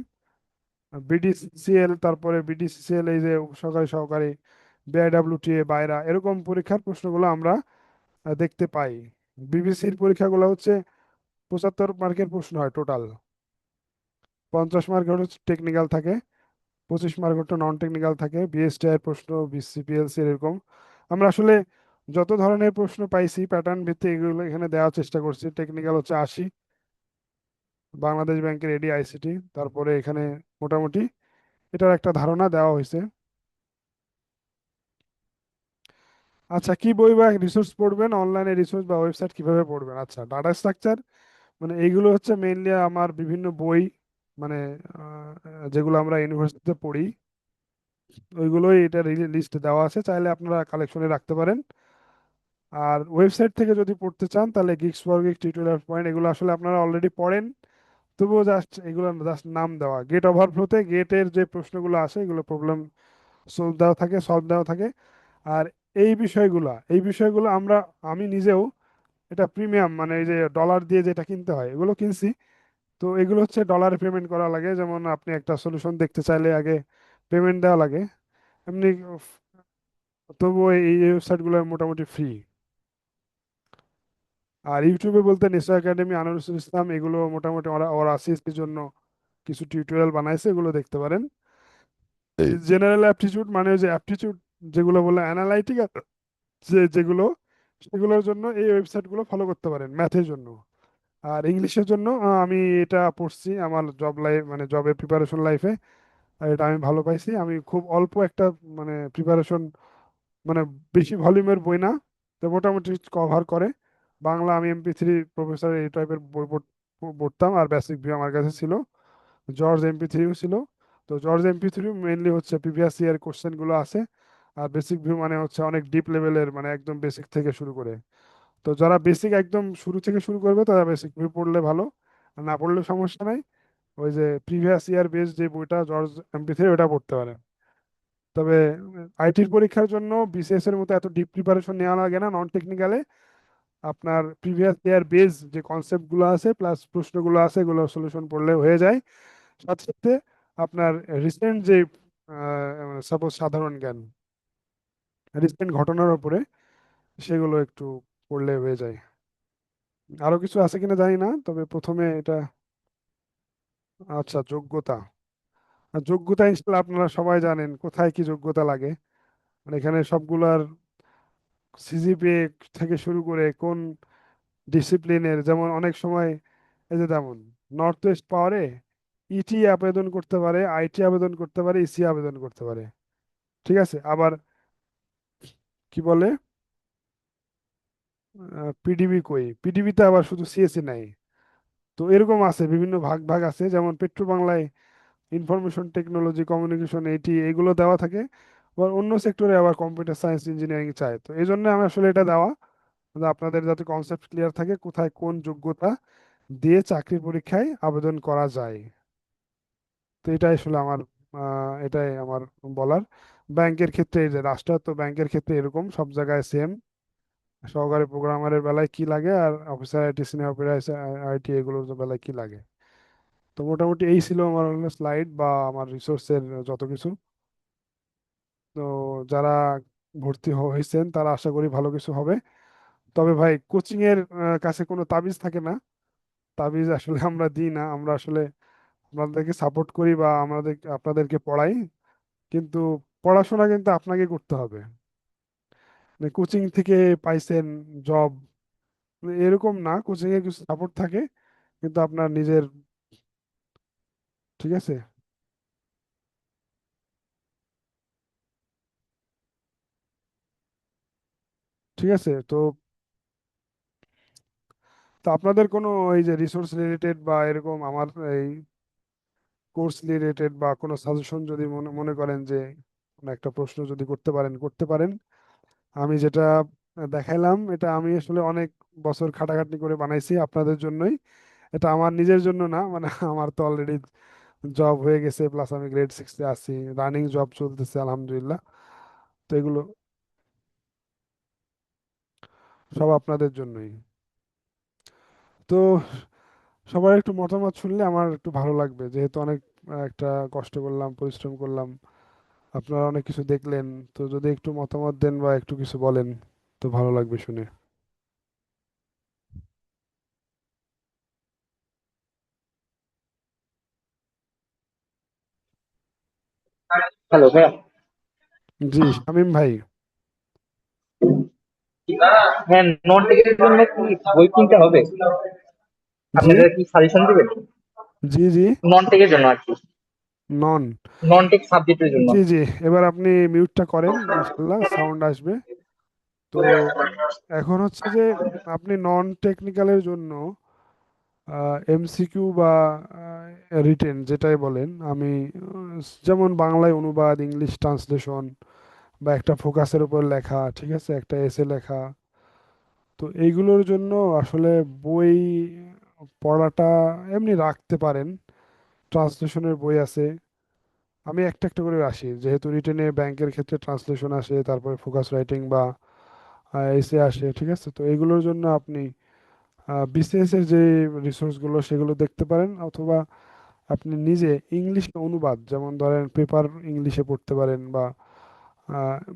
[SPEAKER 1] বিডিসিএল, তারপরে বিডিসিএল, এই যে সহকারী সহকারী, বিআইডব্লিউটিএ বাইরা, এরকম পরীক্ষার প্রশ্নগুলো আমরা দেখতে পাই। বিবিসির পরীক্ষাগুলো হচ্ছে 75 মার্কের প্রশ্ন হয় টোটাল, 50 মার্কের হচ্ছে টেকনিক্যাল থাকে, 25 মার্ক হচ্ছে নন টেকনিক্যাল থাকে, বিএসটিআই এর প্রশ্ন, বিসিপিএলসি এরকম। আমরা আসলে যত ধরনের প্রশ্ন পাইছি প্যাটার্ন ভিত্তিক এগুলো এখানে দেওয়ার চেষ্টা করছি। টেকনিক্যাল হচ্ছে 80, বাংলাদেশ ব্যাংকের এডি আইসিটি, তারপরে এখানে মোটামুটি এটার একটা ধারণা দেওয়া হয়েছে। আচ্ছা, কি বই বা রিসোর্স পড়বেন, অনলাইনে রিসোর্স বা ওয়েবসাইট কিভাবে পড়বেন। আচ্ছা, ডাটা স্ট্রাকচার মানে এইগুলো হচ্ছে মেইনলি আমার বিভিন্ন বই মানে যেগুলো আমরা ইউনিভার্সিটিতে পড়ি ওইগুলোই এটা লিস্টে দেওয়া আছে, চাইলে আপনারা কালেকশনে রাখতে পারেন। আর ওয়েবসাইট থেকে যদি পড়তে চান তাহলে গিকস ফর গিক, টিউটোরিয়াল পয়েন্ট, এগুলো আসলে আপনারা অলরেডি পড়েন, তবুও জাস্ট এগুলো জাস্ট নাম দেওয়া। গেট ওভারফ্লোতে গেটের যে প্রশ্নগুলো আসে এগুলো প্রবলেম সলভ দেওয়া থাকে। আর এই বিষয়গুলো আমি নিজেও এটা প্রিমিয়াম, মানে এই যে ডলার দিয়ে যেটা কিনতে হয় এগুলো কিনছি। তো এগুলো হচ্ছে ডলারে পেমেন্ট করা লাগে, যেমন আপনি একটা সলিউশন দেখতে চাইলে আগে পেমেন্ট দেওয়া লাগে। এমনি তবুও এই ওয়েবসাইটগুলো মোটামুটি ফ্রি। আর ইউটিউবে বলতে নিশ্চয় একাডেমি, আনোয়ারুল ইসলাম, এগুলো মোটামুটি ওরা ওরা সিএসসির জন্য কিছু টিউটোরিয়াল বানাইছে, এগুলো দেখতে পারেন। জেনারেল অ্যাপটিটিউড মানে ওই যে অ্যাপটিটিউড যেগুলো বলে অ্যানালাইটিক্যাল, যেগুলো সেগুলোর জন্য এই ওয়েবসাইটগুলো ফলো করতে পারেন ম্যাথের জন্য। আর ইংলিশের জন্য আমি এটা পড়ছি আমার জব লাইফ, মানে জবের প্রিপারেশন লাইফে, এটা আমি ভালো পাইছি। আমি খুব অল্প একটা মানে প্রিপারেশন, মানে বেশি ভলিউমের বই না, তো মোটামুটি কভার করে। বাংলা আমি MP3 প্রফেসর এই টাইপের বই পড়তাম, আর বেসিক ভিউ আমার কাছে ছিল, জর্জ MP3ও ছিল। তো জর্জ MP3 মেইনলি হচ্ছে প্রিভিয়াস ইয়ার কোশ্চেনগুলো আছে, আর বেসিক ভিউ মানে হচ্ছে অনেক ডিপ লেভেলের, মানে একদম বেসিক থেকে শুরু করে। তো যারা বেসিক একদম শুরু থেকে শুরু করবে তারা বেসিক ভিউ পড়লে ভালো, আর না পড়লে সমস্যা নাই। ওই যে প্রিভিয়াস ইয়ার বেস যে বইটা জর্জ MP3 ওটা পড়তে পারে। তবে আইটির পরীক্ষার জন্য BCS এর মতো এত ডিপ প্রিপারেশন নেওয়া লাগে না নন টেকনিক্যালে। আপনার প্রিভিয়াস ইয়ার বেস যে কনসেপ্টগুলো আছে প্লাস প্রশ্নগুলো আছে এগুলো সলিউশন পড়লে হয়ে যায়। সাথে সাথে আপনার রিসেন্ট যে সাপোজ সাধারণ জ্ঞান, রিসেন্ট ঘটনার উপরে, সেগুলো একটু পড়লে হয়ে যায়। আরো কিছু আছে কিনা জানি না, তবে প্রথমে এটা। আচ্ছা, যোগ্যতা। আর যোগ্যতা ইনশাল্লাহ আপনারা সবাই জানেন কোথায় কি যোগ্যতা লাগে। মানে এখানে সবগুলার CGPA থেকে শুরু করে কোন ডিসিপ্লিনের, যেমন অনেক সময় এই যে যেমন নর্থ ওয়েস্ট পাওয়ারে ইটি আবেদন করতে পারে, IT আবেদন করতে পারে, ইসি আবেদন করতে পারে। ঠিক আছে, আবার কি বলে PDB, কই পিডিবিতে আবার শুধু CSE নাই। তো এরকম আছে, বিভিন্ন ভাগ ভাগ আছে, যেমন পেট্রো বাংলায় ইনফরমেশন টেকনোলজি, কমিউনিকেশন, এগুলো দেওয়া থাকে। আবার অন্য সেক্টরে আবার কম্পিউটার সায়েন্স, ইঞ্জিনিয়ারিং চায়। তো এই জন্য আমি আসলে এটা দেওয়া, যে আপনাদের যাতে কনসেপ্ট ক্লিয়ার থাকে কোথায় কোন যোগ্যতা দিয়ে চাকরির পরীক্ষায় আবেদন করা যায়। তো এটাই আমার বলার। ব্যাংকের ক্ষেত্রে এই যে রাষ্ট্রায়ত্ত ব্যাংকের ক্ষেত্রে এরকম সব জায়গায় সেম, সহকারী প্রোগ্রামারের বেলায় কি লাগে আর officer IT, senior officer IT এগুলোর বেলায় কি লাগে। তো মোটামুটি এই ছিল আমার স্লাইড বা আমার রিসোর্সের যত কিছু। তো যারা ভর্তি হয়েছেন তারা আশা করি ভালো কিছু হবে। তবে ভাই, কোচিং এর কাছে কোনো তাবিজ থাকে না। তাবিজ আসলে আমরা দিই না, আমরা আসলে আপনাদেরকে সাপোর্ট করি বা আপনাদেরকে পড়াই, কিন্তু পড়াশোনা কিন্তু আপনাকে করতে হবে। মানে কোচিং থেকে পাইছেন জব, এরকম না, কোচিং এর কিছু সাপোর্ট থাকে, কিন্তু আপনার নিজের। ঠিক আছে। ঠিক আছে, তো আপনাদের কোনো এই যে রিসোর্স রিলেটেড বা এরকম আমার এই কোর্স রিলেটেড বা কোনো সাজেশন যদি মনে মনে করেন যে কোনো একটা প্রশ্ন যদি করতে পারেন। আমি যেটা দেখাইলাম এটা আমি আসলে অনেক বছর খাটাখাটনি করে বানাইছি আপনাদের জন্যই। এটা আমার নিজের জন্য না, মানে আমার তো অলরেডি জব হয়ে গেছে, প্লাস আমি গ্রেড 6-এ আছি, রানিং জব চলতেছে আলহামদুলিল্লাহ। তো এগুলো সব আপনাদের জন্যই। তো সবার একটু মতামত শুনলে আমার একটু ভালো লাগবে, যেহেতু অনেক একটা কষ্ট করলাম, পরিশ্রম করলাম, আপনারা অনেক কিছু দেখলেন। তো যদি একটু মতামত দেন বা একটু কিছু বলেন তো ভালো লাগবে শুনে।
[SPEAKER 6] হ্যালো ভাইয়া।
[SPEAKER 1] জি, শামীম ভাই।
[SPEAKER 6] হ্যাঁ, নন টেকের জন্য কি বই কিনতে হবে?
[SPEAKER 1] জি,
[SPEAKER 6] আপনাদের কি সাজেশন দিবেন?
[SPEAKER 1] জি, জি।
[SPEAKER 6] নন টেকের জন্য আর কি,
[SPEAKER 1] নন।
[SPEAKER 6] নন টেক সাবজেক্টের জন্য।
[SPEAKER 1] জি, জি। এবার আপনি মিউটটা করেন, ইনশাল্লাহ সাউন্ড আসবে। তো এখন হচ্ছে যে আপনি নন টেকনিক্যালের জন্য এমসিকিউ বা রিটেন যেটাই বলেন, আমি যেমন বাংলায় অনুবাদ, ইংলিশ ট্রান্সলেশন, বা একটা ফোকাসের উপর লেখা, ঠিক আছে, একটা এসে লেখা, তো এইগুলোর জন্য আসলে বই পড়াটা এমনি রাখতে পারেন। ট্রান্সলেশনের বই আছে, আমি একটা একটা করে আসি, যেহেতু রিটেনে ব্যাংকের ক্ষেত্রে ট্রান্সলেশন আসে, তারপরে ফোকাস রাইটিং বা এসে আসে, ঠিক আছে, তো এগুলোর জন্য আপনি বিসিএস এর যে রিসোর্সগুলো সেগুলো দেখতে পারেন, অথবা আপনি নিজে ইংলিশে অনুবাদ, যেমন ধরেন পেপার ইংলিশে পড়তে পারেন, বা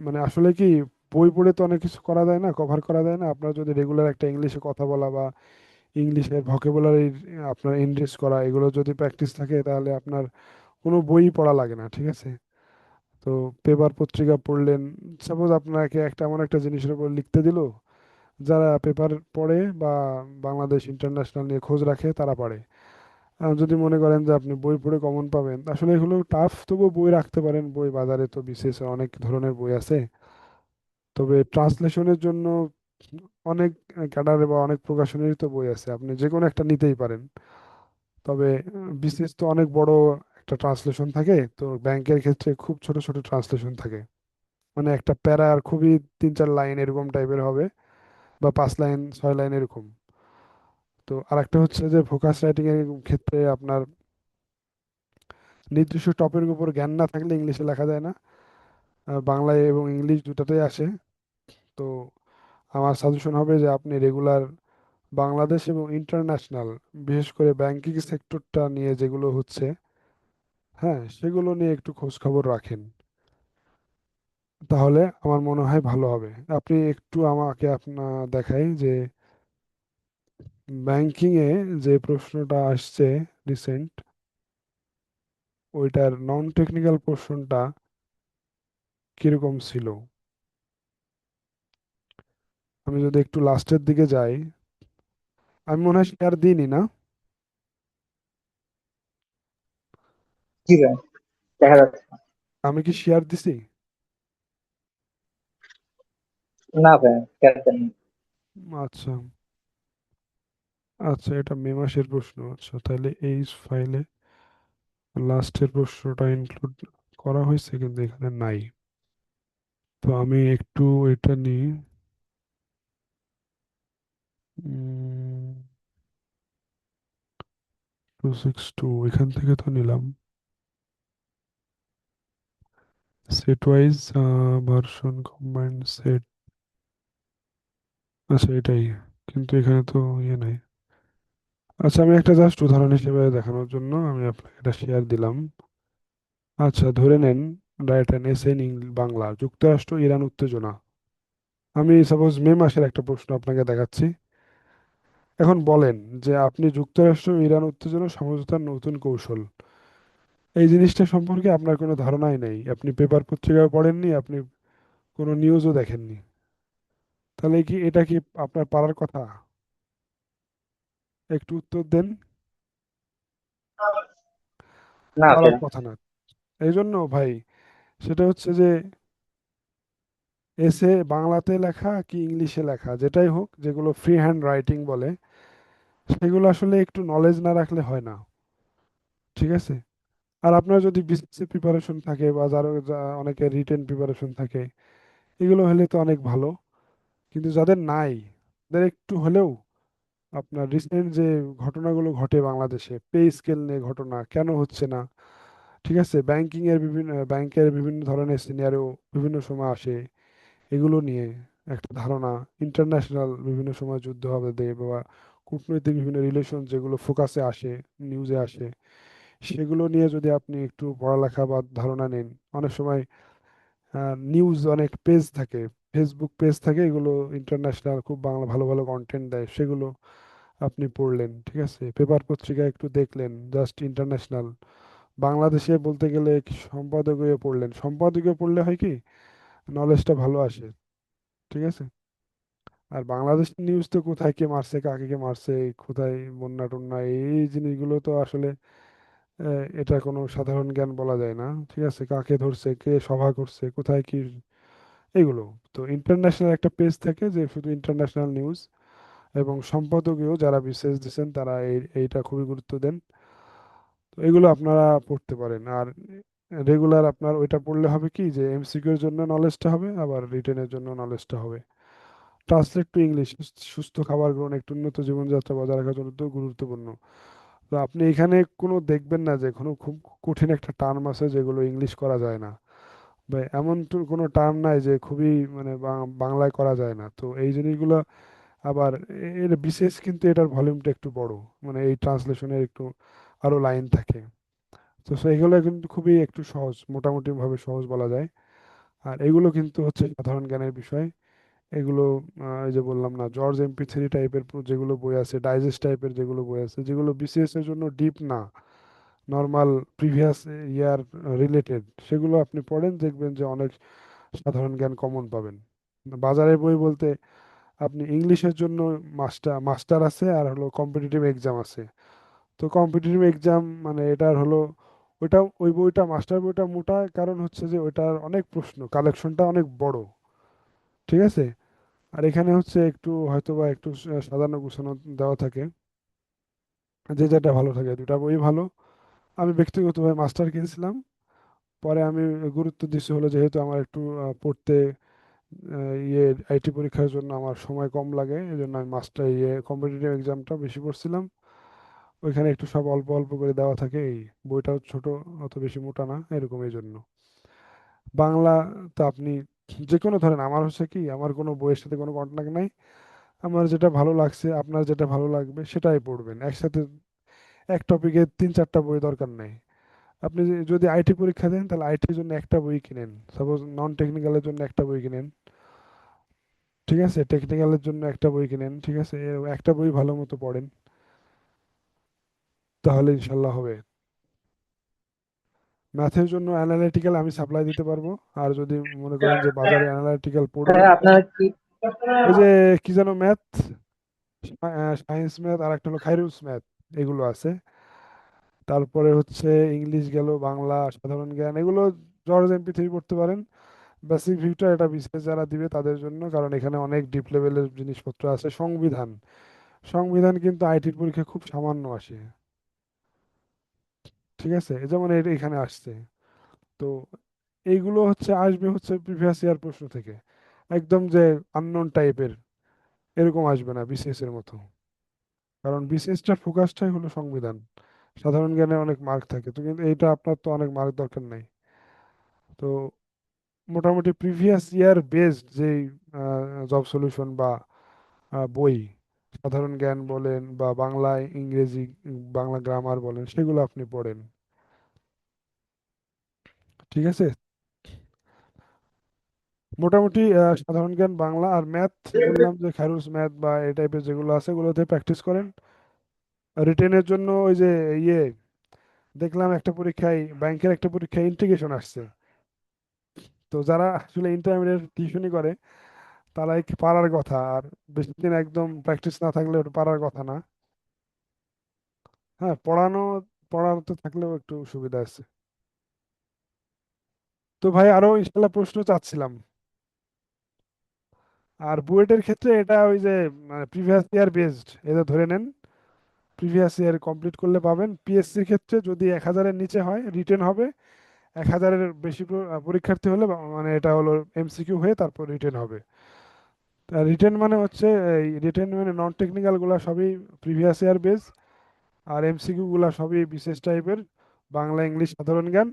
[SPEAKER 1] মানে আসলে কি, বই পড়ে তো অনেক কিছু করা যায় না, কভার করা যায় না। আপনার যদি রেগুলার একটা ইংলিশে কথা বলা বা ইংলিশের ভোকাবুলারি আপনার এনরিচ করা, এগুলো যদি প্র্যাকটিস থাকে, তাহলে আপনার কোনো বই পড়া লাগে না, ঠিক আছে। তো পেপার পত্রিকা পড়লেন, সাপোজ আপনাকে একটা এমন একটা জিনিসের উপর লিখতে দিল, যারা পেপার পড়ে বা বাংলাদেশ ইন্টারন্যাশনাল নিয়ে খোঁজ রাখে তারা পড়ে। যদি মনে করেন যে আপনি বই পড়ে কমন পাবেন, আসলে এগুলো টাফ, তবুও বই রাখতে পারেন, বই বাজারে তো বিশেষ অনেক ধরনের বই আছে। তবে ট্রান্সলেশনের জন্য অনেক ক্যাডারে বা অনেক প্রকাশনীর তো বই আছে, আপনি যে কোনো একটা নিতেই পারেন। তবে বিশেষ তো অনেক বড় একটা ট্রান্সলেশন থাকে, তো ব্যাংকের ক্ষেত্রে খুব ছোট ছোট ট্রান্সলেশন থাকে, মানে একটা প্যারা আর খুবই 3-4 লাইন এরকম টাইপের হবে, বা 5 লাইন 6 লাইন এরকম। তো আরেকটা হচ্ছে যে ফোকাস রাইটিং এর ক্ষেত্রে আপনার নির্দিষ্ট টপিকের উপর জ্ঞান না থাকলে ইংলিশে লেখা যায় না, বাংলায় এবং ইংলিশ দুটাতেই আসে। তো আমার সাজেশন হবে যে আপনি রেগুলার বাংলাদেশ এবং ইন্টারন্যাশনাল, বিশেষ করে ব্যাংকিং সেক্টরটা নিয়ে যেগুলো হচ্ছে, হ্যাঁ, সেগুলো নিয়ে একটু খোঁজ খবর রাখেন, তাহলে আমার মনে হয় ভালো হবে। আপনি একটু আমাকে আপনার দেখাই যে ব্যাংকিং এ যে প্রশ্নটা আসছে রিসেন্ট, ওইটার নন টেকনিক্যাল পোর্শনটা কিরকম ছিল। আমি যদি একটু লাস্টের দিকে যাই, আমি মনে হয় শেয়ার দিইনি না?
[SPEAKER 6] জি ভাই, দেখা যাচ্ছে।
[SPEAKER 1] আমি কি শেয়ার দিছি?
[SPEAKER 6] না ভাই, ক্যাপ্টেন।
[SPEAKER 1] আচ্ছা, আচ্ছা, এটা মে মাসের প্রশ্ন, আচ্ছা, তাহলে এই ফাইলে লাস্টের প্রশ্নটা ইনক্লুড করা হয়েছে কিন্তু এখানে নাই। তো আমি একটু এটা নিই, 262 এখান থেকে তো নিলাম, set wise version combined set, আচ্ছা এটাই, কিন্তু এখানে তো ইয়ে নাই। আচ্ছা, আমি একটা জাস্ট উদাহরণ হিসেবে দেখানোর জন্য আমি আপনাকে এটা শেয়ার দিলাম। আচ্ছা, ধরে নেন, write an essay in Bangla, যুক্তরাষ্ট্র ইরান উত্তেজনা। আমি সাপোজ মে মাসের একটা প্রশ্ন আপনাকে দেখাচ্ছি। এখন বলেন যে আপনি যুক্তরাষ্ট্র ও ইরান উত্তেজনা সমঝোতার নতুন কৌশল, এই জিনিসটা সম্পর্কে আপনার কোনো ধারণাই নেই, আপনি পেপার পত্রিকাও পড়েননি, আপনি কোনো নিউজও দেখেননি, তাহলে কি এটা কি আপনার পারার কথা? একটু উত্তর দেন।
[SPEAKER 6] না
[SPEAKER 1] পারার
[SPEAKER 6] ভাই।
[SPEAKER 1] কথা না। এই জন্য ভাই, সেটা হচ্ছে যে এসে বাংলাতে লেখা কি ইংলিশে লেখা যেটাই হোক, যেগুলো ফ্রি হ্যান্ড রাইটিং বলে, সেগুলো আসলে একটু নলেজ না রাখলে হয় না, ঠিক আছে। আর আপনার যদি বিসিএস প্রিপারেশন থাকে, বা যারা অনেকে রিটেন প্রিপারেশন থাকে, এগুলো হলে তো অনেক ভালো। কিন্তু যাদের নাই, তাদের একটু হলেও আপনার রিসেন্ট যে ঘটনাগুলো ঘটে বাংলাদেশে, পে স্কেল নিয়ে ঘটনা কেন হচ্ছে না, ঠিক আছে, ব্যাংকের বিভিন্ন ধরনের সিনিয়রও বিভিন্ন সময় আসে, এগুলো নিয়ে একটা ধারণা, ইন্টারন্যাশনাল বিভিন্ন সময় যুদ্ধ হবে বা কূটনৈতিক বিভিন্ন রিলেশন যেগুলো ফোকাসে আসে, নিউজে আসে, সেগুলো নিয়ে যদি আপনি একটু পড়ালেখা বা ধারণা নেন, অনেক সময় নিউজ অনেক পেজ থাকে, ফেসবুক পেজ থাকে, এগুলো ইন্টারন্যাশনাল খুব বাংলা ভালো ভালো কন্টেন্ট দেয়, সেগুলো আপনি পড়লেন, ঠিক আছে, পেপার পত্রিকা একটু দেখলেন, জাস্ট ইন্টারন্যাশনাল। বাংলাদেশে বলতে গেলে কি সম্পাদকীয় পড়লেন, সম্পাদকীয় পড়লে হয় কি, নলেজটা ভালো আসে, ঠিক আছে। আর বাংলাদেশের নিউজ তো কোথায় কে মারছে, কাকে কে মারছে, কোথায় বন্যা টন্যা, এই জিনিসগুলো তো আসলে এটা কোনো সাধারণ জ্ঞান বলা যায় না, ঠিক আছে, কাকে ধরছে, কে সভা করছে, কোথায় কি, এগুলো। তো ইন্টারন্যাশনাল একটা পেজ থাকে যে শুধু ইন্টারন্যাশনাল নিউজ, এবং সম্পাদকীয় যারা বিশেষ দিচ্ছেন তারা এইটা খুবই গুরুত্ব দেন। তো এগুলো আপনারা পড়তে পারেন। আর রেগুলার আপনার ওইটা পড়লে হবে কি যে এমসিকিউ এর জন্য নলেজটা হবে, আবার রিটেনের জন্য নলেজটা হবে। ট্রান্সলেট টু ইংলিশ, সুস্থ খাবার গ্রহণ একটু উন্নত জীবনযাত্রা বজায় রাখার জন্য তো গুরুত্বপূর্ণ। তো আপনি এখানে কোনো দেখবেন না যে কোনো খুব কঠিন একটা টার্ম আছে যেগুলো ইংলিশ করা যায় না, বা এমন তো কোনো টার্ম নাই যে খুবই মানে বাংলায় করা যায় না। তো এই জিনিসগুলো আবার এর বিশেষ কিন্তু এটার ভলিউমটা একটু বড়, মানে এই ট্রান্সলেশনের একটু আরো লাইন থাকে। তো এগুলো কিন্তু খুবই একটু সহজ, মোটামুটি ভাবে সহজ বলা যায়। আর এগুলো কিন্তু হচ্ছে সাধারণ জ্ঞানের বিষয়। এগুলো এই যে বললাম না, জর্জ MP3 টাইপের যেগুলো বই আছে, ডাইজেস্ট টাইপের যেগুলো বই আছে, যেগুলো বিসিএস এর জন্য ডিপ না, নর্মাল প্রিভিয়াস ইয়ার রিলেটেড, সেগুলো আপনি পড়েন, দেখবেন যে অনেক সাধারণ জ্ঞান কমন পাবেন। বাজারের বই বলতে আপনি ইংলিশের জন্য মাস্টার মাস্টার আছে, আর হলো কম্পিটিটিভ এক্সাম আছে। তো কম্পিটিটিভ এক্সাম মানে এটার হলো ওইটা, ওই বইটা মাস্টার বইটা মোটা, কারণ হচ্ছে যে ওইটার অনেক প্রশ্ন, কালেকশনটা অনেক বড়। ঠিক আছে। আর এখানে হচ্ছে একটু হয়তোবা একটু সাজানো গুছানো দেওয়া থাকে, যে যেটা ভালো থাকে। দুটা বই ভালো। আমি ব্যক্তিগতভাবে মাস্টার কিনছিলাম, পরে আমি গুরুত্ব দিচ্ছি হলো যেহেতু আমার একটু পড়তে ইয়ে আইটি পরীক্ষার জন্য আমার সময় কম লাগে, এই জন্য আমি মাস্টার কম্পিটিটিভ এক্সামটা বেশি পড়ছিলাম। ওইখানে একটু সব অল্প অল্প করে দেওয়া থাকে, এই বইটাও ছোট, অত বেশি মোটা না, এরকম এই জন্য। বাংলা তো আপনি যে কোনো ধরেন, আমার হচ্ছে কি আমার কোনো বইয়ের সাথে কোনো কন্টাক্ট নাই। আমার যেটা ভালো লাগছে, আপনার যেটা ভালো লাগবে সেটাই পড়বেন একসাথে। এক টপিকে 3-4টা বই দরকার নাই। আপনি যদি আইটি পরীক্ষা দেন তাহলে আইটির জন্য একটা বই কিনেন, সাপোজ নন টেকনিক্যালের জন্য একটা বই কিনেন। ঠিক আছে, টেকনিক্যালের জন্য একটা বই কিনেন, ঠিক আছে, একটা বই ভালো মতো পড়েন, তাহলে ইনশাল্লাহ হবে। ম্যাথের জন্য অ্যানালিটিক্যাল আমি সাপ্লাই দিতে পারবো। আর যদি মনে করেন যে বাজারে অ্যানালিটিক্যাল পড়বেন,
[SPEAKER 6] হ্যাঁ আপনারা কি
[SPEAKER 1] ওই যে কি যেন ম্যাথ, সায়েন্স ম্যাথ, আর একটা হলো খাইরুস ম্যাথ, এগুলো আছে। তারপরে হচ্ছে ইংলিশ গেল, বাংলা, সাধারণ জ্ঞান, এগুলো জর্জ MP3 পড়তে পারেন। বেসিক ভিউটা এটা বিশেষ যারা দিবে তাদের জন্য, কারণ এখানে অনেক ডিপ লেভেলের জিনিসপত্র আছে। সংবিধান, সংবিধান কিন্তু আইটির পরীক্ষা খুব সামান্য আসে। ঠিক আছে, যেমন এখানে আসছে। তো এইগুলো হচ্ছে আসবে হচ্ছে প্রিভিয়াস ইয়ার প্রশ্ন থেকে, একদম যে আননোন টাইপের এরকম আসবে না বিসিএস এর মতো। কারণ বিসিএসটার ফোকাসটাই হলো সংবিধান, সাধারণ জ্ঞানে অনেক মার্ক থাকে তো, কিন্তু এইটা আপনার তো অনেক মার্ক দরকার নাই। তো মোটামুটি প্রিভিয়াস ইয়ার বেসড যেই জব সলিউশন বা বই, সাধারণ জ্ঞান বলেন বা বাংলা ইংরেজি বাংলা গ্রামার বলেন, সেগুলো আপনি পড়েন। ঠিক আছে। মোটামুটি সাধারণ জ্ঞান, বাংলা আর ম্যাথ, বললাম যে খাইরুস ম্যাথ বা এই টাইপের যেগুলো আছে ওগুলোতে প্র্যাকটিস করেন। রিটেনের জন্য ওই যে ইয়ে, দেখলাম একটা পরীক্ষায়, ব্যাংকের একটা পরীক্ষায় ইন্টিগ্রেশন আসছে। তো যারা আসলে ইন্টারমিডিয়েট টিউশনই করে তারা কি পারার কথা, আর বেশি দিন একদম প্র্যাকটিস না থাকলে ওটা পারার কথা না। হ্যাঁ, পড়াতে থাকলেও একটু সুবিধা আছে। তো ভাই আরো ইনশাল্লাহ প্রশ্ন চাচ্ছিলাম। আর বুয়েটের ক্ষেত্রে এটা ওই যে প্রিভিয়াস ইয়ার বেসড, এটা ধরে নেন প্রিভিয়াস ইয়ার কমপ্লিট করলে পাবেন। পিএসসির ক্ষেত্রে যদি 1000-এর নিচে হয় রিটেন হবে, 1000-এর বেশি পরীক্ষার্থী হলে মানে এটা হলো এমসিকিউ হয়ে তারপর রিটেন হবে। রিটেন মানে হচ্ছে, এই রিটেন মানে নন টেকনিক্যাল গুলা সবই প্রিভিয়াস ইয়ার বেস, আর এমসিকিউ গুলা সবই বিশেষ টাইপের, বাংলা ইংলিশ সাধারণ জ্ঞান।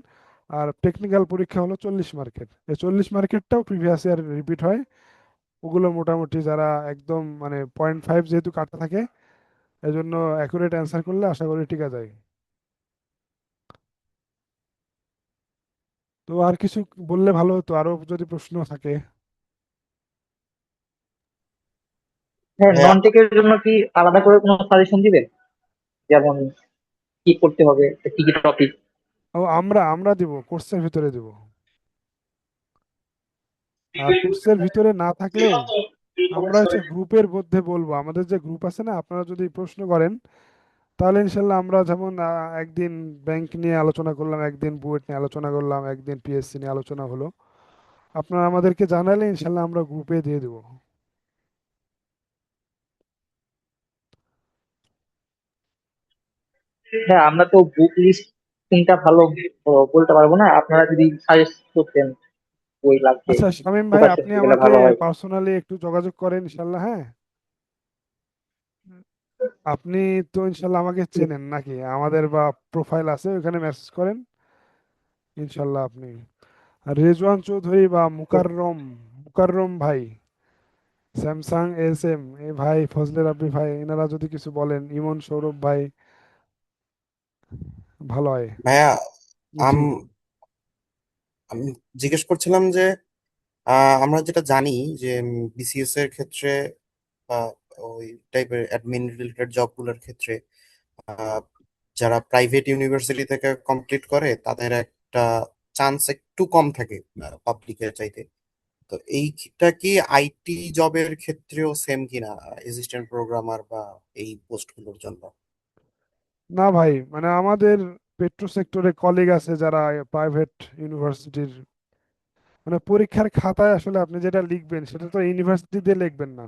[SPEAKER 1] আর টেকনিক্যাল পরীক্ষা হলো 40 মার্কের, এই 40 মার্কেরটাও প্রিভিয়াস ইয়ার রিপিট হয়। ওগুলো মোটামুটি যারা একদম মানে 0.5 যেহেতু কাটা থাকে, এই জন্য অ্যাকুরেট অ্যান্সার করলে আশা করি টিকা যায়। তো আর কিছু বললে ভালো হতো, আরো যদি প্রশ্ন থাকে।
[SPEAKER 6] হ্যাঁ নন টেকের জন্য কি আলাদা করে কোনো সাজেশন দিবেন, যেমন কি করতে হবে, কি কি টপিক?
[SPEAKER 1] ও, আমরা আমরা দিব, কোর্সের ভিতরে দিব। আর কোর্সের ভিতরে না থাকলেও আমরা হচ্ছে গ্রুপের মধ্যে বলবো, আমাদের যে গ্রুপ আছে না, আপনারা যদি প্রশ্ন করেন তাহলে ইনশাল্লাহ আমরা যেমন একদিন ব্যাংক নিয়ে আলোচনা করলাম, একদিন বুয়েট নিয়ে আলোচনা করলাম, একদিন পিএসসি নিয়ে আলোচনা হলো, আপনারা আমাদেরকে জানালে ইনশাল্লাহ আমরা গ্রুপে দিয়ে দেবো।
[SPEAKER 6] হ্যাঁ, আমরা তো বুক লিস্ট কোনটা ভালো বলতে পারবো না, আপনারা যদি সাজেস্ট করতেন বই লাগবে,
[SPEAKER 1] আচ্ছা শামীম ভাই,
[SPEAKER 6] প্রকাশক
[SPEAKER 1] আপনি
[SPEAKER 6] গেলে
[SPEAKER 1] আমাকে
[SPEAKER 6] ভালো হয়।
[SPEAKER 1] পার্সোনালি একটু যোগাযোগ করেন ইনশাল্লাহ, হ্যাঁ। আপনি তো ইনশাল্লাহ আমাকে চেনেন নাকি, আমাদের বা প্রোফাইল আছে ওখানে মেসেজ করেন ইনশাল্লাহ আপনি। আর রেজওয়ান চৌধুরী বা মুকাররম ভাই, স্যামসাং এস এ ভাই, ফজলে রাব্বি ভাই, এনারা যদি কিছু বলেন, ইমন সৌরভ ভাই, ভালো হয়।
[SPEAKER 3] ভাইয়া, আম
[SPEAKER 1] জি।
[SPEAKER 3] আমি জিজ্ঞেস করছিলাম যে আমরা যেটা জানি যে বিসিএস এর ক্ষেত্রে বা ওই টাইপের অ্যাডমিন রিলেটেড জবগুলোর ক্ষেত্রে আহ, যারা প্রাইভেট ইউনিভার্সিটি থেকে কমপ্লিট করে তাদের একটা চান্স একটু কম থাকে পাবলিকের চাইতে। তো এইটা কি আইটি জবের ক্ষেত্রেও সেম কিনা, অ্যাসিস্ট্যান্ট প্রোগ্রামার বা এই পোস্টগুলোর জন্য?
[SPEAKER 1] না ভাই, মানে আমাদের পেট্রো সেক্টরে কলিগ আছে যারা প্রাইভেট ইউনিভার্সিটির, মানে পরীক্ষার খাতায় আসলে আপনি যেটা লিখবেন সেটা তো ইউনিভার্সিটি দিয়ে লিখবেন না।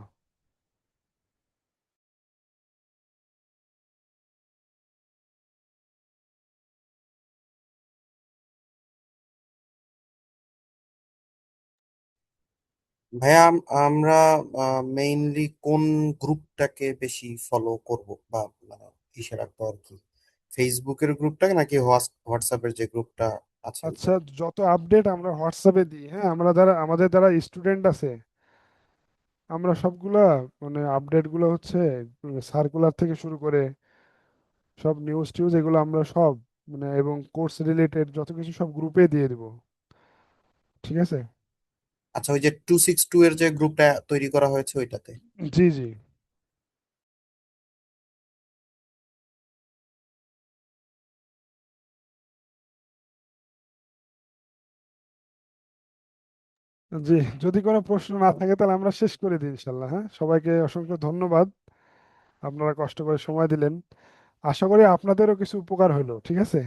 [SPEAKER 3] ভাইয়া, আমরা মেইনলি কোন গ্রুপটাকে বেশি ফলো করব বা মানে ইসে রাখবো আর কি, ফেসবুকের গ্রুপটাকে নাকি হোয়াটসঅ্যাপের যে গ্রুপটা আছে ওইটা?
[SPEAKER 1] আচ্ছা, যত আপডেট আমরা হোয়াটসঅ্যাপে দিই, হ্যাঁ, আমাদের যারা স্টুডেন্ট আছে, আমরা সবগুলা মানে আপডেট গুলো হচ্ছে সার্কুলার থেকে শুরু করে সব নিউজ টিউজ এগুলো আমরা সব মানে এবং কোর্স রিলেটেড যত কিছু সব গ্রুপে দিয়ে দিব, ঠিক আছে।
[SPEAKER 3] আচ্ছা, ওই যে 262 এর যে গ্রুপটা তৈরি করা হয়েছে ওইটাতে?
[SPEAKER 1] জি জি। জি, যদি কোনো প্রশ্ন না থাকে তাহলে আমরা শেষ করে দিই ইনশাল্লাহ, হ্যাঁ। সবাইকে অসংখ্য ধন্যবাদ, আপনারা কষ্ট করে সময় দিলেন। আশা করি আপনাদেরও কিছু উপকার হলো, ঠিক আছে।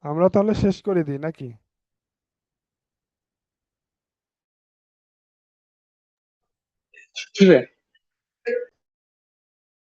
[SPEAKER 1] আমরা তাহলে শেষ করে দিই নাকি?
[SPEAKER 6] ঠিক আছে।